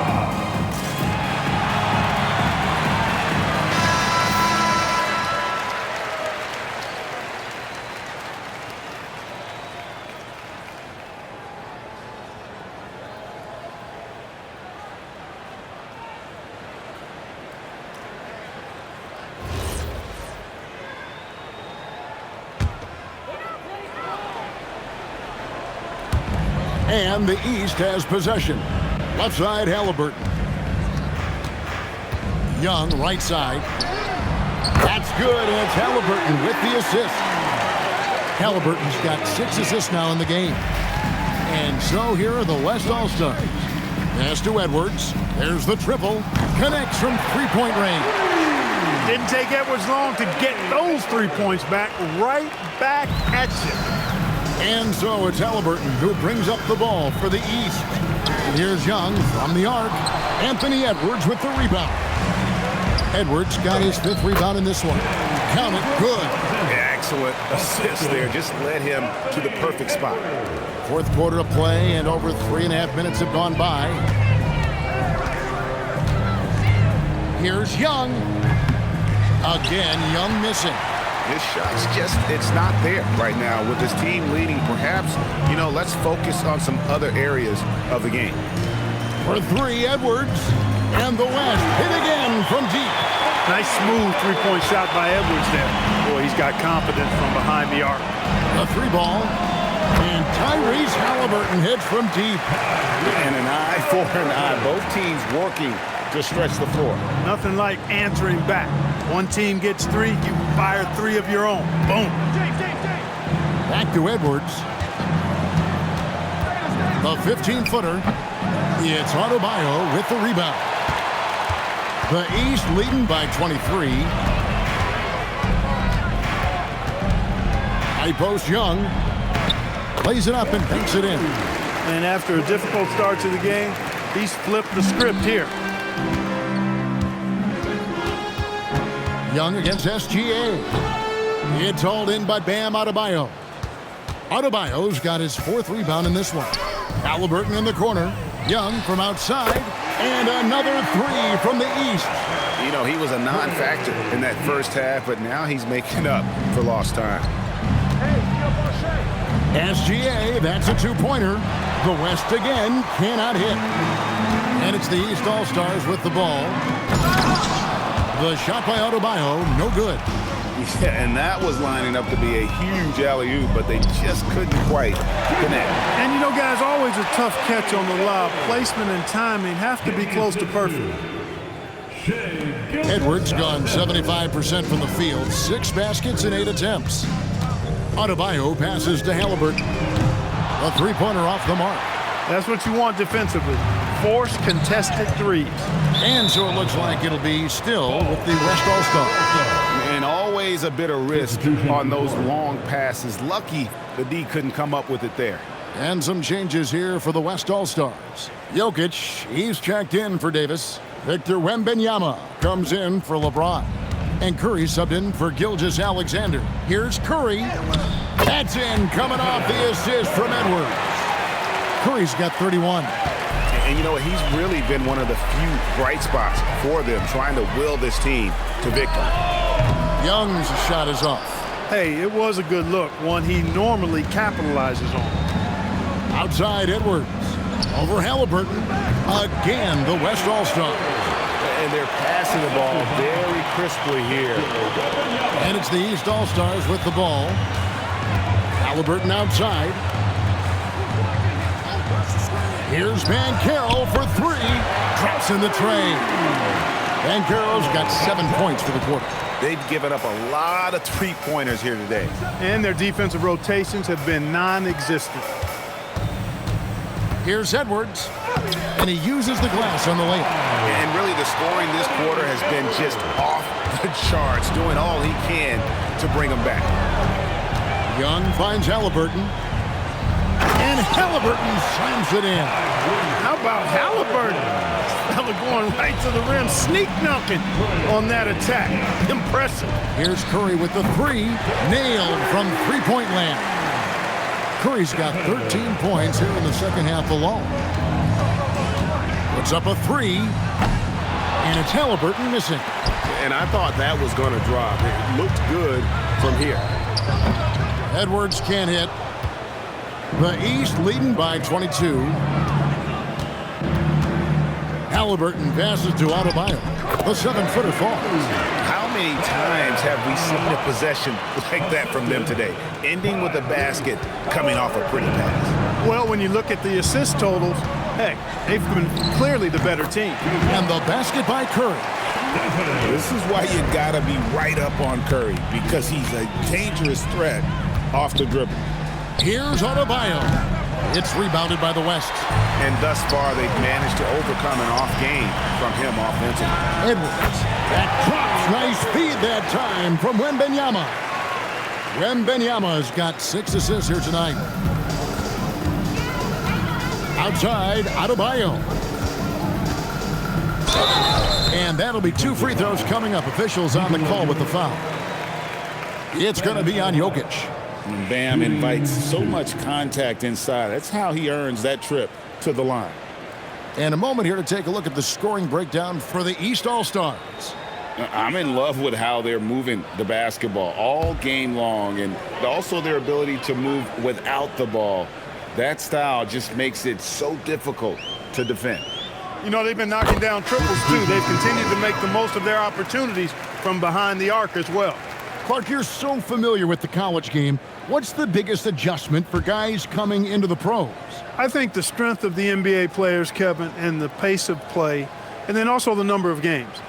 Speaker 3: And the East has possession. Left side, Halliburton. Young, right side. That's good, and it's Halliburton with the assist. Halliburton's got 6 assists now in the game. And so here are the West All-Stars. Pass to Edwards. There's the triple. Connects from three-point range.
Speaker 2: Didn't take Edwards long to get those 3 points back, right back at you.
Speaker 3: And so it's Halliburton who brings up the ball for the East. And here's Young from the arc. Anthony Edwards with the rebound. Edwards got his 5th rebound in this one. Count it, good.
Speaker 1: Excellent assist there. Just led him to the perfect spot.
Speaker 3: 4th quarter of play, and over 3.5 minutes have gone by. Here's Young. Again, Young missing.
Speaker 1: His shot's it's not there right now with his team leading. Perhaps, let's focus on some other areas of the game.
Speaker 3: For three, Edwards. And the West hit again from deep.
Speaker 2: Nice smooth three-point shot by Edwards there. Boy, he's got confidence from behind the arc.
Speaker 3: A three ball. And Tyrese Halliburton hits from deep.
Speaker 1: And an eye for an eye. Both teams working to stretch the floor.
Speaker 2: Nothing like answering back. One team gets three, you fire three of your own. Boom.
Speaker 3: Back to Edwards. The 15-footer. It's Adebayo with the rebound. The East leading by 23. High post Young. Plays it up and banks it in.
Speaker 2: And after a difficult start to the game, he's flipped the script here.
Speaker 3: Young against SGA. It's hauled in by Bam Adebayo. Adebayo's got his fourth rebound in this one. Halliburton in the corner. Young from outside. And another three from the East.
Speaker 1: He was a non-factor in that first half, but now he's making up for lost time.
Speaker 3: SGA, that's a two-pointer. The West again cannot hit. And it's the East All-Stars with the ball. The shot by Adebayo, no good.
Speaker 1: Yeah, and that was lining up to be a huge alley-oop, but they just couldn't quite connect.
Speaker 2: And guys, always a tough catch on the lob. Placement and timing have to be close to perfect.
Speaker 3: Edwards gone 75% from the field, 6 baskets in 8 attempts. Adebayo passes to Halliburton. A three-pointer off the mark.
Speaker 2: That's what you want defensively. Force contested threes.
Speaker 3: And so it looks like it'll be still with the West All-Stars.
Speaker 1: And always a bit of risk on those long passes. Lucky the D couldn't come up with it there.
Speaker 3: And some changes here for the West All-Stars. Jokic, he's checked in for Davis. Victor Wembanyama comes in for LeBron. And Curry subbed in for Gilgeous-Alexander. Here's Curry. That's in, coming off the assist from Edwards. Curry's got 31.
Speaker 1: And he's really been one of the few bright spots for them, trying to will this team to victory.
Speaker 3: Young's shot is off.
Speaker 2: Hey, it was a good look, one he normally capitalizes on.
Speaker 3: Outside Edwards. Over Halliburton. Again, the West All-Stars.
Speaker 1: And they're passing the ball very crisply here.
Speaker 3: And it's the East All-Stars with the ball. Halliburton outside. Here's Banchero for three. Drops in the tray. Banchero's got 7 points for the quarter.
Speaker 1: They've given up a lot of three-pointers here today.
Speaker 2: And their defensive rotations have been non-existent.
Speaker 3: Here's Edwards. And he uses the glass on the layup.
Speaker 1: And really the scoring this quarter has been just off the charts, doing all he can to bring them back.
Speaker 3: Young finds Halliburton. And Halliburton slams it in.
Speaker 2: How about Halliburton? Fella going right to the rim, sneak dunking on that attack. Impressive.
Speaker 3: Here's Curry with the three. Nailed from three-point land. Curry's got 13 points here in the second half alone. Puts up a three. And it's Halliburton missing.
Speaker 1: And I thought that was going to drop. It looked good from here.
Speaker 3: Edwards can't hit. The East leading by 22. Halliburton passes to Adebayo. The 7-footer falls.
Speaker 1: How many times have we seen a possession like that from them today? Ending with a basket, coming off a pretty pass.
Speaker 2: Well, when you look at the assist totals, heck, they've been clearly the better team.
Speaker 3: And the basket by Curry.
Speaker 1: This is why you gotta be right up on Curry, because he's a dangerous threat off the dribble.
Speaker 3: Here's Adebayo. It's rebounded by the West.
Speaker 1: And thus far, they've managed to overcome an off game from him offensively.
Speaker 3: Edwards. That drops. Nice feed that time from Wembanyama. Wembanyama's got 6 assists here tonight. Outside, Adebayo. And that'll be 2 free throws coming up. Officials on the call with the foul. It's going to be on Jokic.
Speaker 1: And Bam invites so much contact inside. That's how he earns that trip to the line.
Speaker 3: And a moment here to take a look at the scoring breakdown for the East All-Stars.
Speaker 5: I'm in love with how they're moving the basketball all game long, and also their ability to move without the ball. That style just makes it so difficult to defend.
Speaker 2: You know, they've been knocking down triples, too. They've continued to make the most of their opportunities from behind the arc as well.
Speaker 3: Clark, you're so familiar with the college game. What's the biggest adjustment for guys coming into the pros?
Speaker 2: I think the strength of the NBA players, Kevin, and the pace of play, and then also the number of games.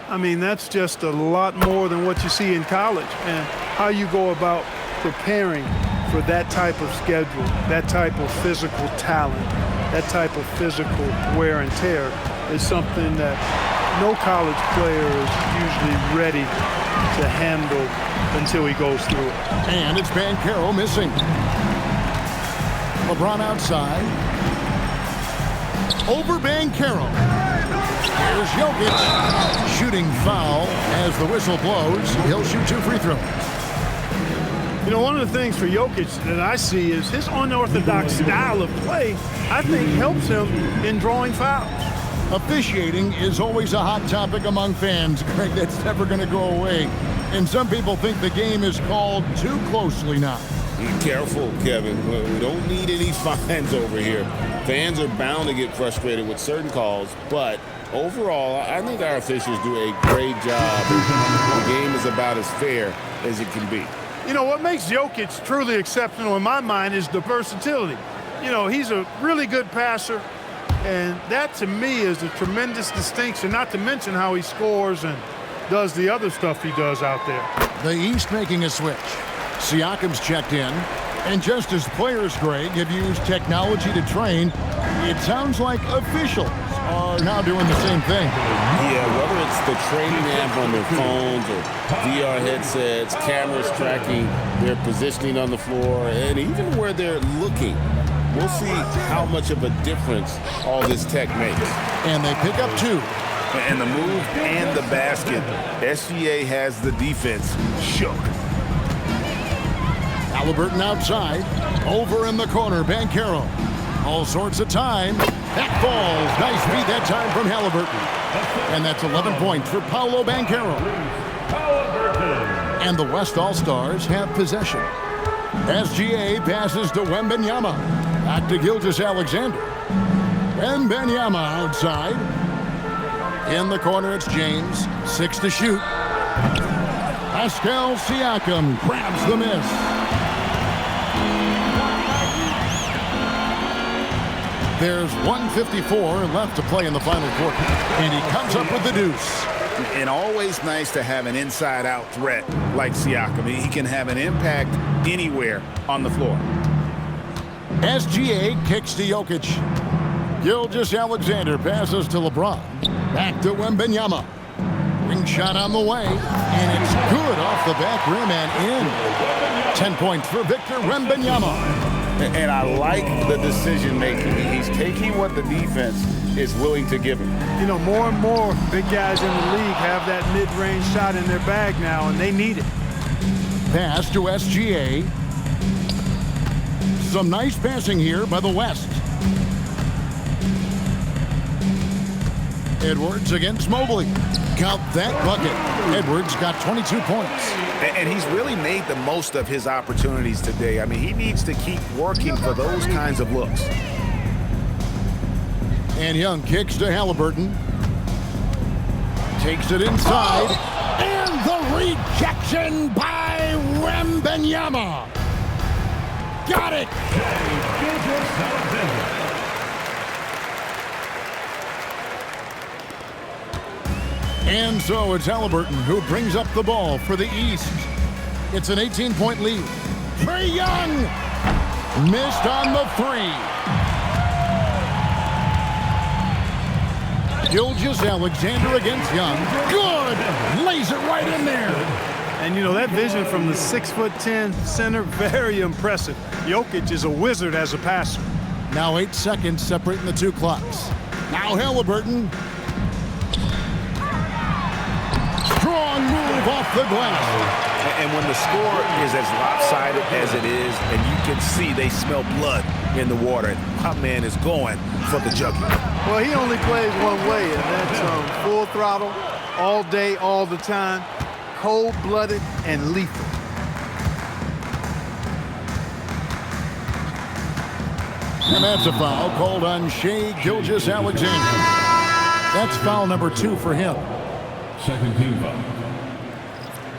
Speaker 2: I mean, that's just a lot more than what you see in college, and how you go about preparing for that type of schedule, that type of physical talent, that type of physical wear and tear is something that no college player is usually ready to handle until he goes through it.
Speaker 3: And it's Banchero missing. LeBron outside. Over Banchero. Here's Jokic. Shooting foul as the whistle blows. He'll shoot 2 free throws.
Speaker 2: You know, one of the things for Jokic that I see is his unorthodox style of play, I think, helps him in drawing fouls.
Speaker 3: Officiating is always a hot topic among fans, Greg. That's never going to go away. And some people think the game is called too closely now.
Speaker 5: Be careful, Kevin. We don't need any fines over here. Fans are bound to get frustrated with certain calls, but overall, I think our officials do a great job. The game is about as fair as it can be.
Speaker 2: You know, what makes Jokic truly exceptional in my mind is the versatility. You know, he's a really good passer, and that to me is a tremendous distinction, not to mention how he scores and does the other stuff he does out there.
Speaker 3: The East making a switch. Siakam's checked in, and just as players, Greg, have used technology to train, it sounds like officials are now doing the same thing.
Speaker 5: Yeah, whether it's the training app on their phones or VR headsets, cameras tracking their positioning on the floor, and even where they're looking, we'll see how much of a difference all this tech makes.
Speaker 3: And they pick up 2.
Speaker 1: And the move and the basket. SGA has the defense shook.
Speaker 3: Halliburton outside. Over in the corner, Banchero. All sorts of time. That falls. Nice feed that time from Halliburton. And that's 11 points for Paolo Banchero. And the West All-Stars have possession. SGA passes to Wembanyama. Back to Gilgeous-Alexander. Wembanyama outside. In the corner, it's James. 6 to shoot. Pascal Siakam grabs the miss. There's 1:54 left to play in the final quarter. And he comes up with the deuce.
Speaker 1: And always nice to have an inside-out threat like Siakam. He can have an impact anywhere on the floor.
Speaker 3: SGA kicks to Jokic. Gilgeous-Alexander passes to LeBron. Back to Wembanyama. Ring shot on the way. And it's good off the back rim and in. 10 points for Victor Wembanyama.
Speaker 5: And I like the decision-making. He's taking what the defense is willing to give him.
Speaker 2: You know, more and more big guys in the league have that mid-range shot in their bag now, and they need it.
Speaker 3: Pass to SGA. Some nice passing here by the West. Edwards against Mobley. Count that bucket. Edwards got 22 points.
Speaker 1: And he's really made the most of his opportunities today. I mean, he needs to keep working for those kinds of looks.
Speaker 3: And Young kicks to Halliburton. Takes it inside. And the rejection by Wembanyama. Got it. And so it's Halliburton who brings up the ball for the East. It's an 18-point lead. Trae Young missed on the 3. Gilgeous-Alexander against Young. Good! Lays it right in there.
Speaker 2: And, you know, that vision from the 6'10" center, very impressive. Jokic is a wizard as a passer.
Speaker 3: Now 8 seconds separating the 2 clocks. Now Halliburton. Strong move off the glass.
Speaker 1: And when the score is as lopsided as it is, and you can see they smell blood in the water, my man is going for the jugular.
Speaker 2: Well, he only plays one way, and that's full throttle, all day, all the time, cold-blooded and lethal.
Speaker 3: And that's a foul called on Shai Gilgeous-Alexander. That's foul number 2 for him.
Speaker 6: Second team foul.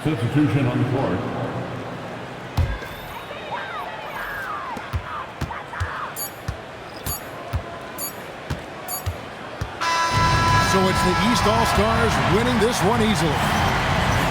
Speaker 6: Substitution on the court.
Speaker 3: So it's the East All-Stars winning this one easily.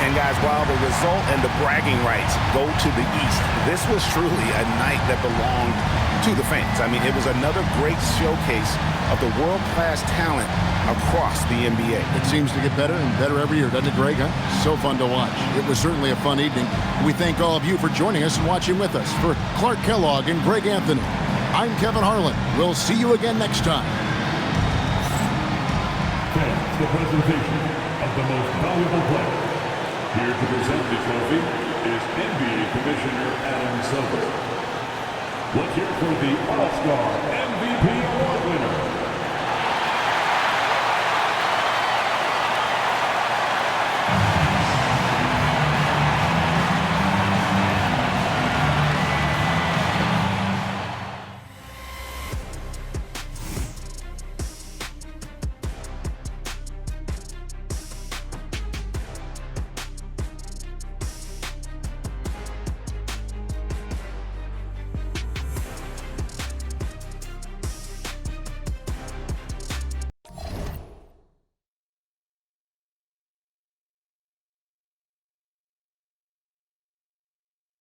Speaker 1: And guys, while the result and the bragging rights go to the East, this was truly a night that belonged to the fans. I mean, it was another great showcase of the world-class talent across the NBA.
Speaker 3: It seems to get better and better every year, doesn't it, Greg? Huh? So fun to watch. It was certainly a fun evening. We thank all of you for joining us and watching with us. For Clark Kellogg and Greg Anthony, I'm Kevin Harlan. We'll see you again next time.
Speaker 6: Fans, the presentation of the most valuable player. Here to present the trophy is NBA Commissioner Adam Silver. Let's hear for the All-Star MVP Award winner,